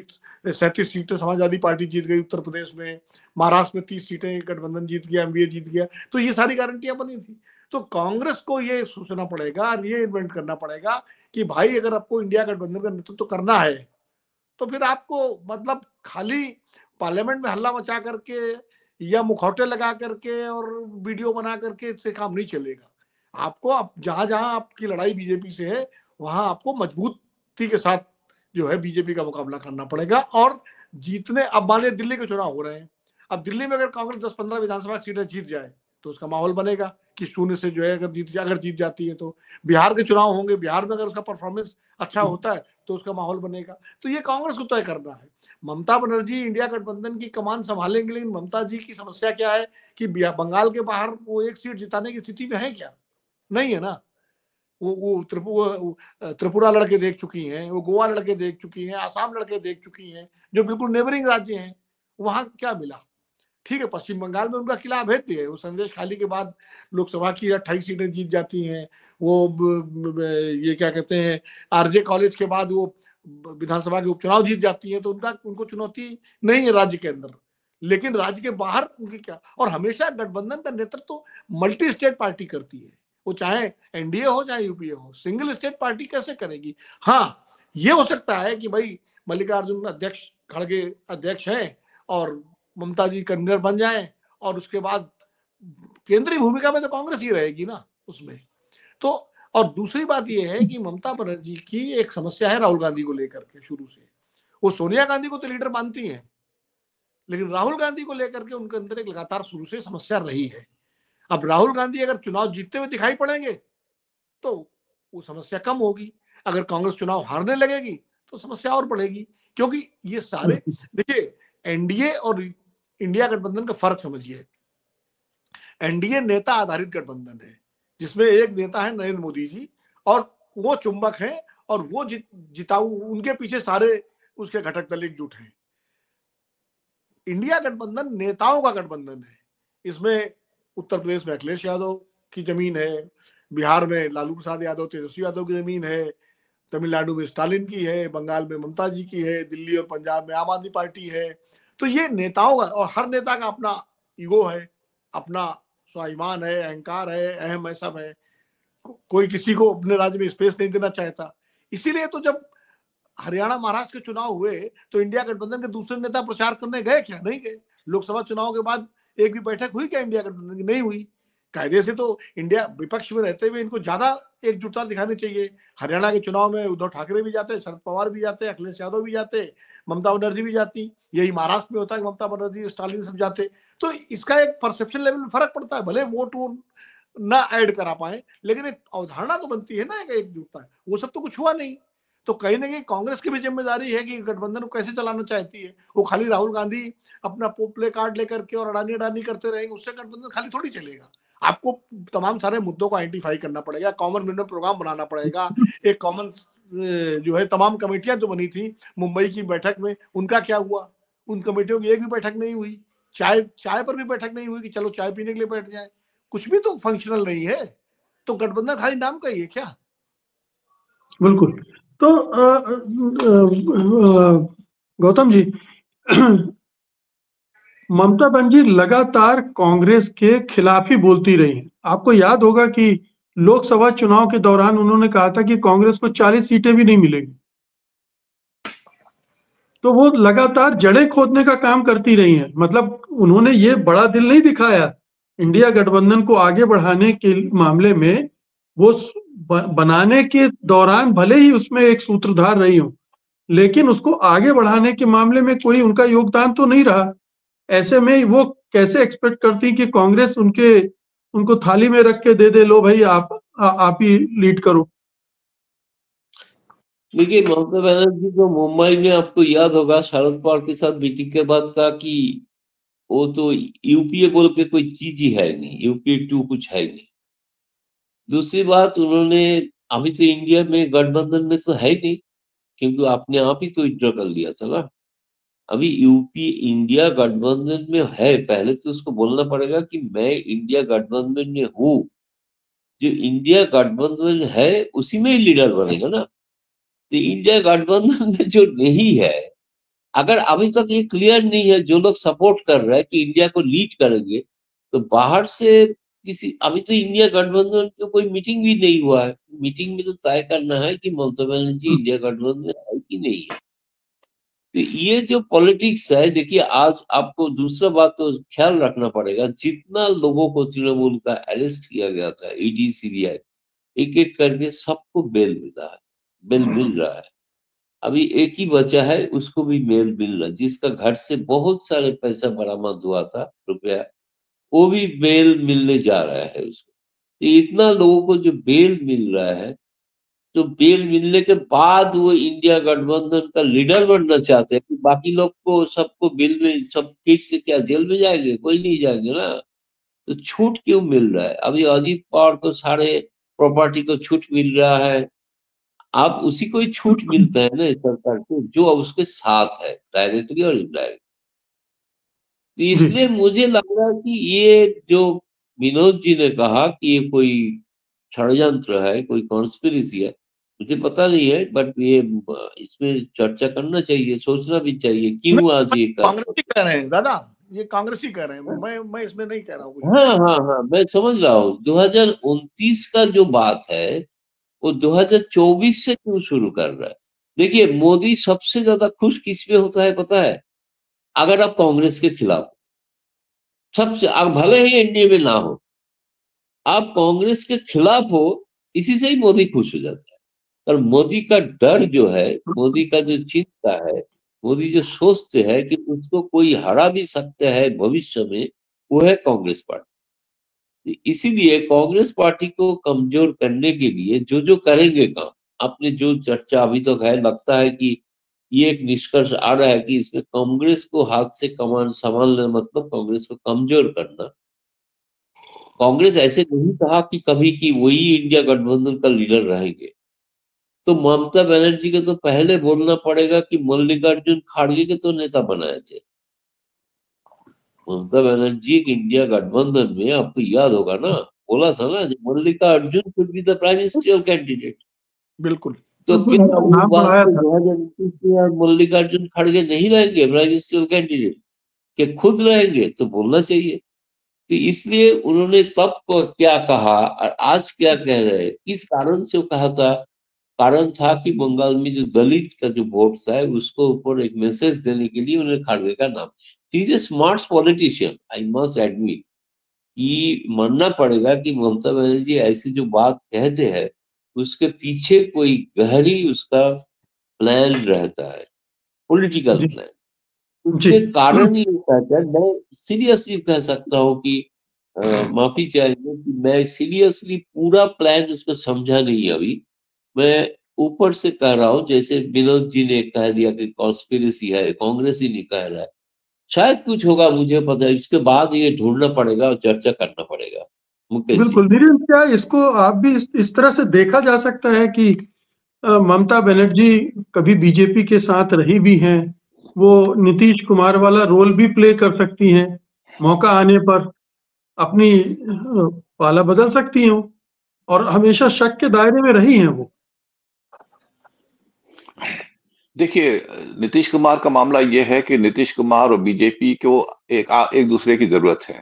37 सीटें समाजवादी पार्टी जीत गई उत्तर प्रदेश में, महाराष्ट्र में 30 सीटें गठबंधन जीत गया, एमवीए जीत गया, तो ये सारी गारंटियां बनी थी। तो कांग्रेस को ये सोचना पड़ेगा, ये इन्वेंट करना पड़ेगा कि भाई अगर आपको इंडिया गठबंधन का नेतृत्व करना है तो फिर आपको मतलब खाली पार्लियामेंट में हल्ला मचा करके या मुखौटे लगा करके और वीडियो बना करके इससे काम नहीं चलेगा। आपको जहां जहां आपकी लड़ाई बीजेपी से है वहां आपको मजबूती के साथ जो है बीजेपी का मुकाबला करना पड़ेगा और जीतने। अब मान लीजिए दिल्ली के चुनाव हो रहे हैं, अब दिल्ली में अगर कांग्रेस 10-15 विधानसभा सीटें जीत जाए तो उसका माहौल बनेगा कि शून्य से जो है अगर जीत जाती है तो। बिहार के चुनाव होंगे, बिहार में अगर उसका परफॉर्मेंस अच्छा होता है तो उसका माहौल बनेगा। तो ये कांग्रेस को तय करना है। ममता बनर्जी इंडिया गठबंधन की कमान संभालेंगे, लेकिन ममता जी की समस्या क्या है कि बंगाल के बाहर वो एक सीट जिताने की स्थिति में है क्या? नहीं है ना। वो त्रिपुरा लड़के देख चुकी हैं, वो गोवा लड़के देख चुकी हैं, आसाम लड़के देख चुकी हैं, जो बिल्कुल नेबरिंग राज्य हैं। वहां क्या मिला? ठीक है, पश्चिम बंगाल में उनका किला भेद्य है, वो संदेश खाली के बाद लोकसभा की 28 सीटें जीत जाती हैं। वो ये क्या कहते हैं, आरजे कॉलेज के बाद वो विधानसभा के उपचुनाव जीत जाती है, तो उनको चुनौती नहीं है राज्य के अंदर। लेकिन राज्य के बाहर उनकी क्या, और हमेशा गठबंधन का नेतृत्व मल्टी स्टेट पार्टी करती है, वो चाहे एनडीए हो चाहे यूपीए हो। सिंगल स्टेट पार्टी कैसे करेगी? हाँ, ये हो सकता है कि भाई मल्लिकार्जुन अध्यक्ष खड़गे अध्यक्ष हैं और ममता जी कन्वीनर बन जाएं, और उसके बाद केंद्रीय भूमिका में तो कांग्रेस ही रहेगी ना उसमें। तो और दूसरी बात यह है कि ममता बनर्जी की एक समस्या है राहुल गांधी को लेकर के शुरू से। वो सोनिया गांधी को तो लीडर मानती हैं, लेकिन राहुल गांधी को लेकर के उनके अंदर एक लगातार शुरू से समस्या रही है। अब राहुल गांधी अगर चुनाव जीतते हुए दिखाई पड़ेंगे तो वो समस्या कम होगी, अगर कांग्रेस चुनाव हारने लगेगी तो समस्या और बढ़ेगी। क्योंकि ये सारे, देखिए एनडीए और इंडिया गठबंधन का फर्क समझिए। एनडीए नेता आधारित गठबंधन है, जिसमें एक नेता है नरेंद्र मोदी जी, और वो चुंबक हैं, और वो जिताऊ, उनके पीछे सारे उसके घटक दल एकजुट हैं। इंडिया गठबंधन नेताओं का गठबंधन है। इसमें उत्तर प्रदेश में अखिलेश यादव की जमीन है, बिहार में लालू प्रसाद यादव, तेजस्वी यादव की जमीन है, तमिलनाडु में स्टालिन की है, बंगाल में ममता जी की है, दिल्ली और पंजाब में आम आदमी पार्टी है। तो ये नेताओं का, और हर नेता का अपना ईगो है, अपना स्वाभिमान है, अहंकार है, अहम है, सब है। कोई किसी को अपने राज्य में स्पेस नहीं देना चाहता। इसीलिए तो जब हरियाणा महाराष्ट्र के चुनाव हुए तो इंडिया गठबंधन के दूसरे नेता प्रचार करने गए क्या? नहीं गए। लोकसभा चुनाव के बाद एक भी बैठक हुई क्या इंडिया गठबंधन की? नहीं हुई। कायदे से तो इंडिया विपक्ष में रहते हुए इनको ज्यादा एकजुटता दिखानी चाहिए। हरियाणा के चुनाव में उद्धव ठाकरे भी जाते, शरद पवार भी जाते, अखिलेश यादव भी जाते, ममता बनर्जी भी जाती। यही महाराष्ट्र में होता है, ममता बनर्जी, स्टालिन सब जाते। तो इसका एक परसेप्शन लेवल में फर्क पड़ता है। भले वोट ना ऐड करा पाए, लेकिन एक अवधारणा तो बनती है ना एकजुटता है। वो सब तो कुछ हुआ नहीं। तो कहीं ना कहीं कांग्रेस की भी जिम्मेदारी है कि गठबंधन को कैसे चलाना चाहती है। वो खाली राहुल गांधी अपना प्ले कार्ड लेकर के और अडानी अडानी करते रहेंगे, उससे गठबंधन खाली थोड़ी चलेगा। आपको तमाम सारे मुद्दों को आइडेंटिफाई करना पड़ेगा, कॉमन मिनिमम प्रोग्राम बनाना पड़ेगा। एक कॉमन जो है, तमाम कमेटियां जो बनी थी मुंबई की बैठक में, उनका क्या हुआ? उन कमेटियों की एक भी बैठक नहीं हुई। चाय पर भी बैठक नहीं हुई कि चलो चाय पीने के लिए बैठ जाए। कुछ भी तो फंक्शनल नहीं है। तो गठबंधन खाली नाम का ही है क्या? बिल्कुल। तो गौतम जी, ममता बनर्जी लगातार कांग्रेस के खिलाफ ही बोलती रही हैं। आपको याद होगा कि लोकसभा चुनाव के दौरान उन्होंने कहा था कि कांग्रेस को 40 सीटें भी नहीं मिलेंगी। तो वो लगातार जड़ें खोदने का काम करती रही हैं। मतलब उन्होंने ये बड़ा दिल नहीं दिखाया इंडिया गठबंधन को आगे बढ़ाने के मामले में। वो बनाने के दौरान भले ही उसमें एक सूत्रधार रही हो, लेकिन उसको आगे बढ़ाने के मामले में कोई उनका योगदान तो नहीं रहा। ऐसे में वो कैसे एक्सपेक्ट करती कि कांग्रेस उनको थाली में रख के दे दे, लो भाई आप ही लीड करो। देखिए, ममता बनर्जी को मुंबई में आपको याद होगा शरद पवार के साथ मीटिंग के बाद कहा कि वो तो यूपीए बोल के कोई चीज ही है नहीं, यूपीए 2 कुछ है नहीं। दूसरी बात, उन्होंने अभी तो इंडिया में गठबंधन में तो है नहीं, क्योंकि आपने आप ही तो विड्रॉ कर लिया था ना। अभी यूपी इंडिया गठबंधन में है, पहले तो उसको बोलना पड़ेगा कि मैं इंडिया गठबंधन में हूँ। जो इंडिया गठबंधन है उसी में ही लीडर बनेगा ना। तो इंडिया गठबंधन में जो नहीं है, अगर अभी तक ये क्लियर नहीं है, जो लोग सपोर्ट कर रहे हैं कि इंडिया को लीड करेंगे, तो बाहर से किसी, अभी तो इंडिया गठबंधन का कोई मीटिंग भी नहीं हुआ है। मीटिंग में तो तय करना है कि ममता बनर्जी इंडिया गठबंधन में है कि नहीं है। तो ये जो पॉलिटिक्स है, देखिए आज आपको दूसरा बात तो ख्याल रखना पड़ेगा, जितना लोगों को तृणमूल का अरेस्ट किया गया था, ईडी सीबीआई, एक एक करके सबको बेल मिल रहा है, बेल मिल रहा है। अभी एक ही बचा है, उसको भी बेल मिल रहा है, जिसका घर से बहुत सारे पैसा बरामद हुआ था, रुपया, वो भी बेल मिलने जा रहा है उसको। तो इतना लोगों को जो बेल मिल रहा है, तो बेल मिलने के बाद वो इंडिया गठबंधन का लीडर बनना चाहते हैं। बाकी लोग को, सबको बेल में, सब फिर से क्या जेल में जाएंगे? कोई नहीं जाएंगे ना। तो छूट क्यों मिल रहा है? अभी अजीत पवार को सारे प्रॉपर्टी को छूट मिल रहा है। आप उसी को ही छूट मिलता है ना सरकार को, जो उसके साथ है, डायरेक्टली और इनडायरेक्ट। तो इसलिए मुझे लग रहा है कि ये जो विनोद जी ने कहा कि ये कोई षड्यंत्र है, कोई कॉन्स्पिरेसी है, मुझे पता नहीं है, बट ये इसमें चर्चा करना चाहिए, सोचना भी चाहिए क्यों आज ये कांग्रेस ही कह रहे हैं दादा, ये कांग्रेस ही कह रहे हैं। मैं इसमें नहीं कह रहा हूँ। हाँ, मैं समझ रहा हूँ। 2029 का जो बात है वो 2024 से क्यों शुरू कर रहा है? देखिए, मोदी सबसे ज्यादा खुश किस में होता है पता है? अगर आप कांग्रेस के खिलाफ, सबसे, अब भले ही एनडीए में ना हो, आप कांग्रेस के खिलाफ हो, इसी से ही मोदी खुश हो जाता है। और मोदी का डर जो है, मोदी का जो चिंता है, मोदी जो सोचते हैं कि उसको कोई हरा भी सकता है भविष्य में, वो है कांग्रेस पार्टी। इसीलिए कांग्रेस पार्टी को कमजोर करने के लिए जो जो करेंगे काम, आपने जो चर्चा अभी तक है, लगता है कि ये एक निष्कर्ष आ रहा है कि इसमें कांग्रेस को हाथ से कमान संभालना, मतलब कांग्रेस को कमजोर करना। कांग्रेस ऐसे नहीं कहा कि कभी कि वही इंडिया गठबंधन का लीडर रहेंगे। तो ममता बनर्जी को तो पहले बोलना पड़ेगा कि मल्लिकार्जुन खड़गे के तो नेता बनाए थे। ममता बनर्जी एक इंडिया गठबंधन में, आपको याद होगा ना, बोला था ना, Mallikarjun should be the prime minister candidate. बिल्कुल। तो क्या वो नाम बात बढ़ाया को था। 2021 में मल्लिकार्जुन खड़गे नहीं रहेंगे प्राइम मिनिस्टर कैंडिडेट, के खुद रहेंगे? तो बोलना चाहिए। तो इसलिए उन्होंने तब को क्या कहा और आज क्या कह रहे हैं, किस कारण से वो कहा था? कारण था कि बंगाल में जो दलित का जो वोट था, उसको ऊपर एक मैसेज देने के लिए उन्होंने खड़गे का नाम। He is a smart politician, I must admit. कि मानना पड़ेगा कि ममता बनर्जी ऐसी जो बात कहते हैं, उसके पीछे कोई गहरी उसका प्लान रहता है, पॉलिटिकल जी प्लान। जी उसके कारण ये कहता है, मैं सीरियसली कह सकता हूँ कि माफी चाहिए कि मैं सीरियसली पूरा प्लान उसको समझा नहीं अभी। मैं ऊपर से कह रहा हूँ, जैसे विनोद जी ने कह दिया कि कॉन्स्पिरेसी है, कांग्रेस ही नहीं कह रहा है। शायद कुछ होगा, मुझे पता है, इसके बाद ये ढूंढना पड़ेगा और चर्चा करना पड़ेगा। मुकेश जी। बिल्कुल धीरेन्द्र, क्या इसको आप भी इस तरह से देखा जा सकता है कि ममता बनर्जी कभी बीजेपी के साथ रही भी हैं, वो नीतीश कुमार वाला रोल भी प्ले कर सकती हैं, मौका आने पर अपनी पाला बदल सकती हैं और हमेशा शक के दायरे में रही हैं वो। देखिए, नीतीश कुमार का मामला ये है कि नीतीश कुमार और बीजेपी को एक दूसरे की जरूरत है।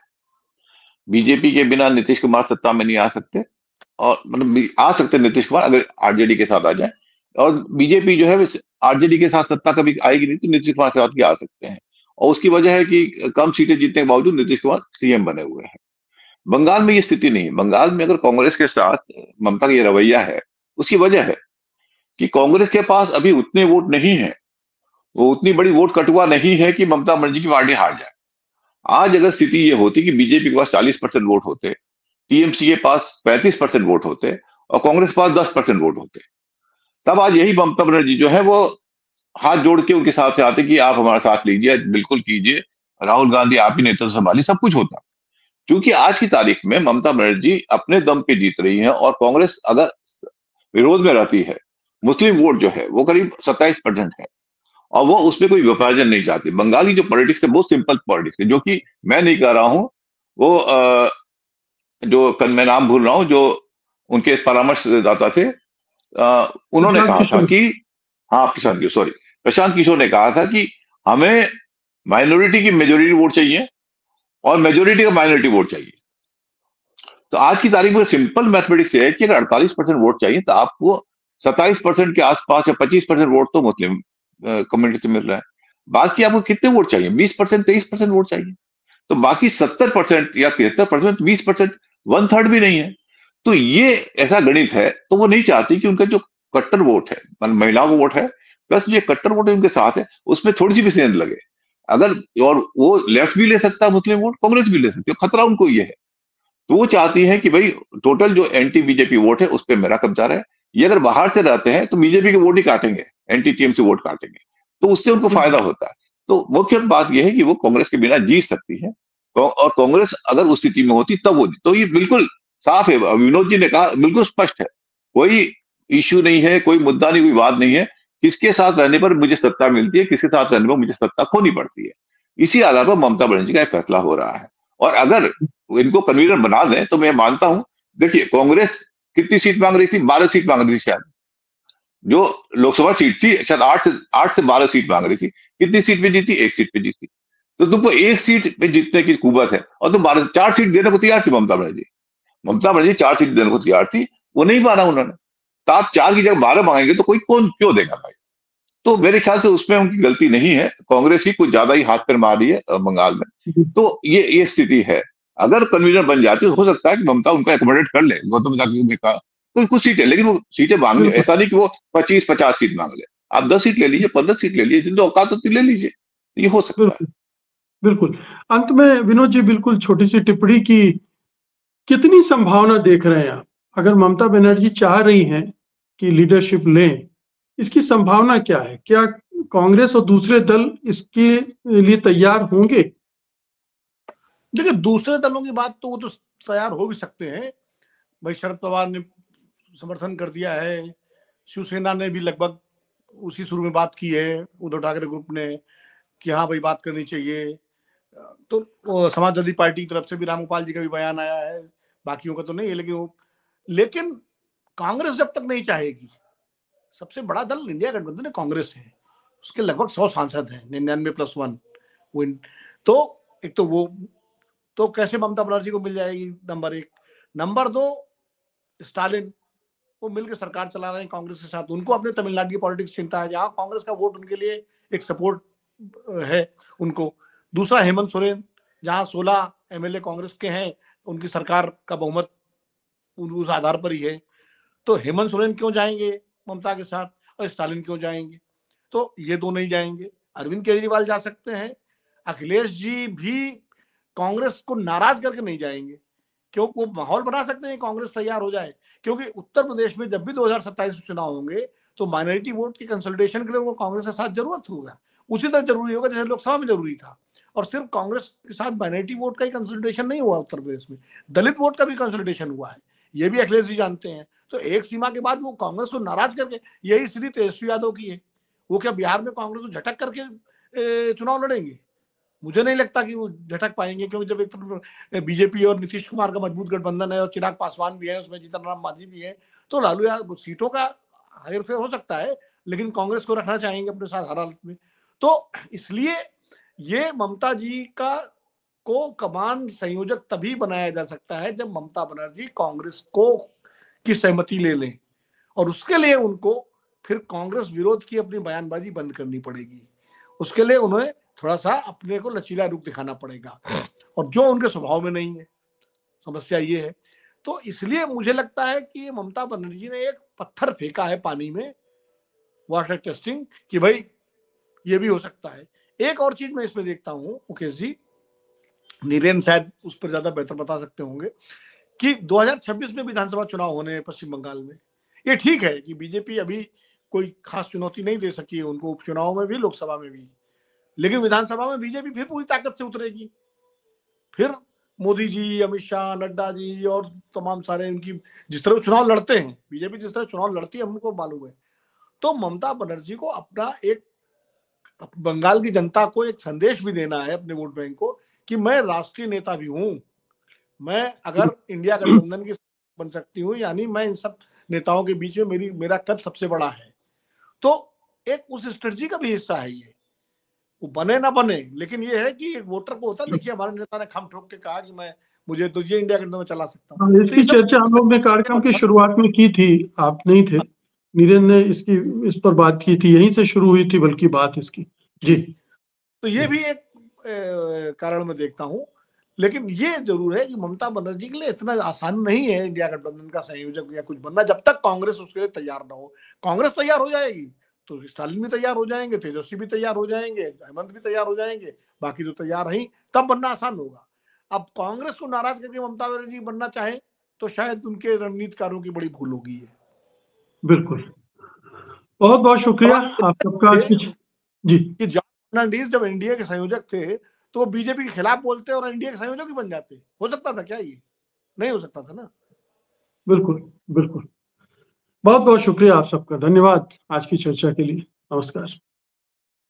बीजेपी के बिना नीतीश कुमार सत्ता में नहीं आ सकते, और मतलब आ सकते नीतीश कुमार अगर आरजेडी के साथ आ जाए, और बीजेपी जो है आरजेडी के साथ सत्ता कभी आएगी नहीं, तो नीतीश कुमार के साथ भी आ सकते हैं। और उसकी वजह है कि कम सीटें जीतने के बावजूद नीतीश कुमार सीएम बने हुए हैं। बंगाल में ये स्थिति नहीं है। बंगाल में अगर कांग्रेस के साथ ममता का ये रवैया है, उसकी वजह है कि कांग्रेस के पास अभी उतने वोट नहीं है, वो उतनी बड़ी वोट कटुआ नहीं है कि ममता बनर्जी की पार्टी हार जाए। आज अगर स्थिति ये होती कि बीजेपी के पास 40% वोट होते, टीएमसी के पास 35% वोट होते और कांग्रेस के पास 10% वोट होते, तब आज यही ममता बनर्जी जो है वो हाथ जोड़ के उनके साथ से आते कि आप हमारा साथ लीजिए, बिल्कुल कीजिए, राहुल गांधी आप ही नेतृत्व संभालिए, सब कुछ होता। क्योंकि आज की तारीख में ममता बनर्जी अपने दम पे जीत रही है, और कांग्रेस अगर विरोध में रहती है, मुस्लिम वोट जो है वो करीब 27% है, और वो उसमें कोई विभाजन नहीं चाहती। बंगाली जो पॉलिटिक्स है बहुत सिंपल पॉलिटिक्स है, जो कि मैं नहीं कह रहा हूं, वो जो कल मैं नाम भूल रहा हूं, जो उनके परामर्शदाता थे, उन्होंने प्रशांत कहा था किशोर। कि, हाँ प्रशांत किशोर, सॉरी, प्रशांत किशोर ने कहा था कि हमें माइनॉरिटी की मेजोरिटी वोट चाहिए और मेजोरिटी का माइनॉरिटी वोट चाहिए। तो आज की तारीख में सिंपल मैथमेटिक्स है कि अगर 48% वोट चाहिए तो आपको 27% के आसपास या 25% वोट तो मुस्लिम कम्युनिटी से मिल रहा है। बाकी आपको कितने वोट चाहिए? 20%, 23% वोट चाहिए। तो बाकी 70% या 73%, 20%, 1/3 भी नहीं है। तो ये ऐसा गणित है। तो वो नहीं चाहती कि उनका जो कट्टर वोट है, मतलब महिलाओं का वोट है, प्लस जो कट्टर वोट है उनके साथ है, उसमें थोड़ी सी भी सेंध लगे। अगर, और वो लेफ्ट भी ले सकता है मुस्लिम वोट, कांग्रेस भी ले सकती है, खतरा उनको ये है। तो वो चाहती है कि भाई टोटल जो एंटी बीजेपी वोट है उस पर मेरा कब्जा रहे। ये अगर बाहर से रहते हैं तो बीजेपी के वोट ही काटेंगे, एंटी टीएमसी वोट काटेंगे, तो उससे उनको फायदा होता है। तो मुख्य बात यह है कि वो कांग्रेस के बिना जीत सकती है, और कांग्रेस अगर उस स्थिति में होती तब वो, तो ये बिल्कुल साफ है। विनोद जी ने कहा, बिल्कुल स्पष्ट है, कोई इश्यू नहीं है, कोई मुद्दा नहीं, कोई बात नहीं है, किसके साथ रहने पर मुझे सत्ता मिलती है, किसके साथ रहने पर मुझे सत्ता खोनी पड़ती है। इसी आधार पर ममता बनर्जी का फैसला हो रहा है। और अगर इनको कन्वीनर बना दें तो मैं मानता हूं, देखिए कांग्रेस कितनी सीट मांग रही थी? 12 सीट मांग रही थी शायद, जो लोकसभा सीट थी शायद 8 से 12 सीट मांग रही थी। कितनी सीट पे जीती? 1 सीट पे जीती। तो तुमको 1 सीट पे जीतने की कुवत है, और तुम 4 सीट देने को तैयार थी ममता बनर्जी। ममता बनर्जी 4 सीट देने को तैयार थी, वो नहीं माना उन्होंने। तो आप 4 की जगह 12 मांगेंगे तो कोई कौन क्यों देगा भाई? तो मेरे ख्याल से उसमें उनकी गलती नहीं है, कांग्रेस ही कुछ ज्यादा ही हाथ पैर मार रही है बंगाल में। तो ये स्थिति है। अगर कन्वीनर बन जाती है तो हो सकता है कि ममता उनको एकोमोडेट कर ले, गौतम ने कहा तो कुछ सीटें, लेकिन वो सीटें मांग ले, ऐसा नहीं कि वो 25-50 सीट मांग ले। आप 10 सीट ले लीजिए, 15 सीट ले लीजिए, जिनको औकात होती ले लीजिए, ये हो सकता है। बिल्कुल। अंत में विनोद जी, बिल्कुल छोटी सी टिप्पणी की, कितनी संभावना देख रहे हैं आप? अगर ममता बनर्जी चाह रही हैं कि लीडरशिप लें, इसकी संभावना क्या है? क्या कांग्रेस और दूसरे दल इसके लिए तैयार होंगे? देखिए, दूसरे दलों की बात तो वो तो तैयार हो भी सकते हैं। भाई शरद पवार ने समर्थन कर दिया है, शिवसेना ने भी लगभग उसी सुर में बात की है, उद्धव ठाकरे ग्रुप ने, कि हाँ भाई बात करनी चाहिए। तो समाजवादी पार्टी की तरफ से भी रामगोपाल जी का भी बयान आया है, बाकियों का तो नहीं है, लेकिन कांग्रेस जब तक नहीं चाहेगी, सबसे बड़ा दल इंडिया गठबंधन है, कांग्रेस है, उसके लगभग 100 सांसद हैं, 99+1 विन। तो एक तो वो तो कैसे ममता बनर्जी को मिल जाएगी, नंबर 1। नंबर 2, स्टालिन, वो मिलकर सरकार चला रहे हैं कांग्रेस के साथ, उनको अपने तमिलनाडु की पॉलिटिक्स चिंता है, जहां कांग्रेस का वोट उनके लिए एक सपोर्ट है उनको। दूसरा, हेमंत सोरेन, जहां 16 एमएलए कांग्रेस के हैं, उनकी सरकार का बहुमत उस आधार पर ही है। तो हेमंत सोरेन क्यों जाएंगे ममता के साथ, और स्टालिन क्यों जाएंगे? तो ये दो नहीं जाएंगे। अरविंद केजरीवाल जा सकते हैं, अखिलेश जी भी कांग्रेस को नाराज करके नहीं जाएंगे, क्योंकि वो माहौल बना सकते हैं कांग्रेस तैयार हो जाए। क्योंकि उत्तर प्रदेश में जब भी 2027 में चुनाव होंगे तो माइनॉरिटी वोट की कंसोलिडेशन के लिए वो कांग्रेस के साथ जरूरत होगा, उसी तरह जरूरी होगा जैसे लोकसभा में जरूरी था। और सिर्फ कांग्रेस के साथ माइनॉरिटी वोट का ही कंसोलिडेशन नहीं हुआ, उत्तर प्रदेश में दलित वोट का भी कंसोलिडेशन हुआ है, ये भी अखिलेश जी जानते हैं। तो एक सीमा के बाद वो कांग्रेस को नाराज करके, यही स्थिति तेजस्वी यादव की है, वो क्या बिहार में कांग्रेस को झटक करके चुनाव लड़ेंगे? मुझे नहीं लगता कि वो झटक पाएंगे, क्योंकि जब एक तरफ बीजेपी और नीतीश कुमार का मजबूत गठबंधन है और चिराग पासवान भी है, उसमें जीतन राम मांझी भी है, तो लालू यादव सीटों का हेरफेर हो सकता है, लेकिन कांग्रेस को रखना चाहेंगे अपने साथ हर हालत में। तो इसलिए ये ममता जी को कमान संयोजक तभी बनाया जा सकता है जब ममता बनर्जी कांग्रेस को की सहमति ले लें, और उसके लिए उनको फिर कांग्रेस विरोध की अपनी बयानबाजी बंद करनी पड़ेगी। उसके लिए उन्हें थोड़ा सा अपने को लचीला रूप दिखाना पड़ेगा, और जो उनके स्वभाव में नहीं है। समस्या ये है। तो इसलिए मुझे लगता है कि ममता बनर्जी ने एक पत्थर फेंका है पानी में, वाटर टेस्टिंग, कि भाई ये भी हो सकता है। एक और चीज मैं इसमें देखता हूं मुकेश जी, नीरेन शायद उस पर ज्यादा बेहतर बता सकते होंगे, कि 2026 में विधानसभा चुनाव होने हैं पश्चिम बंगाल में। ये ठीक है कि बीजेपी अभी कोई खास चुनौती नहीं दे सकी है उनको, उपचुनाव में भी, लोकसभा में भी, लेकिन विधानसभा में बीजेपी फिर पूरी ताकत से उतरेगी। फिर मोदी जी, अमित शाह, नड्डा जी और तमाम सारे उनकी, जिस तरह चुनाव लड़ते हैं बीजेपी, जिस तरह चुनाव लड़ती है हमको मालूम है। तो ममता बनर्जी को अपना एक, बंगाल की जनता को एक संदेश भी देना है अपने वोट बैंक को, कि मैं राष्ट्रीय नेता भी हूं, मैं अगर इंडिया गठबंधन की बन सकती हूँ, यानी मैं इन सब नेताओं के बीच में मेरा कद सबसे बड़ा है। तो एक उस स्ट्रेटजी का भी हिस्सा है ये, वो बने ना बने, लेकिन ये है कि वोटर को होता है, देखिए हमारे मुझे खम ठोक के कहा कि मुझे तो ये इंडिया गठबंधन में चला सकता हूँ। इसकी चर्चा हम लोग ने कार्यक्रम की शुरुआत में की थी, आप नहीं थे, नीरन ने इस पर बात की थी, यहीं से शुरू हुई थी बल्कि बात इसकी। जी, तो ये भी एक कारण मैं देखता हूँ। लेकिन ये जरूर है कि ममता बनर्जी के लिए इतना आसान नहीं है इंडिया गठबंधन का संयोजक या कुछ बनना, जब तक कांग्रेस उसके लिए तैयार ना हो। कांग्रेस तैयार हो जाएगी तो स्टालिन भी तैयार हो जाएंगे, तेजस्वी भी तैयार हो जाएंगे, हेमंत भी तैयार हो जाएंगे, बाकी जो तैयार रही, तब बनना आसान होगा। अब कांग्रेस को नाराज करके ममता बनर्जी बनना चाहे तो शायद उनके रणनीतिकारों की बड़ी भूल होगी है। बिल्कुल, बहुत बहुत शुक्रिया आप सबका। जी, कि जॉर्ज फर्नांडीज जब एनडीए के संयोजक थे तो वो बीजेपी के खिलाफ बोलते और एनडीए के संयोजक ही बन जाते। हो सकता था क्या? ये नहीं हो सकता था ना। बिल्कुल बिल्कुल, बहुत बहुत शुक्रिया आप सबका, धन्यवाद आज की चर्चा के लिए। नमस्कार।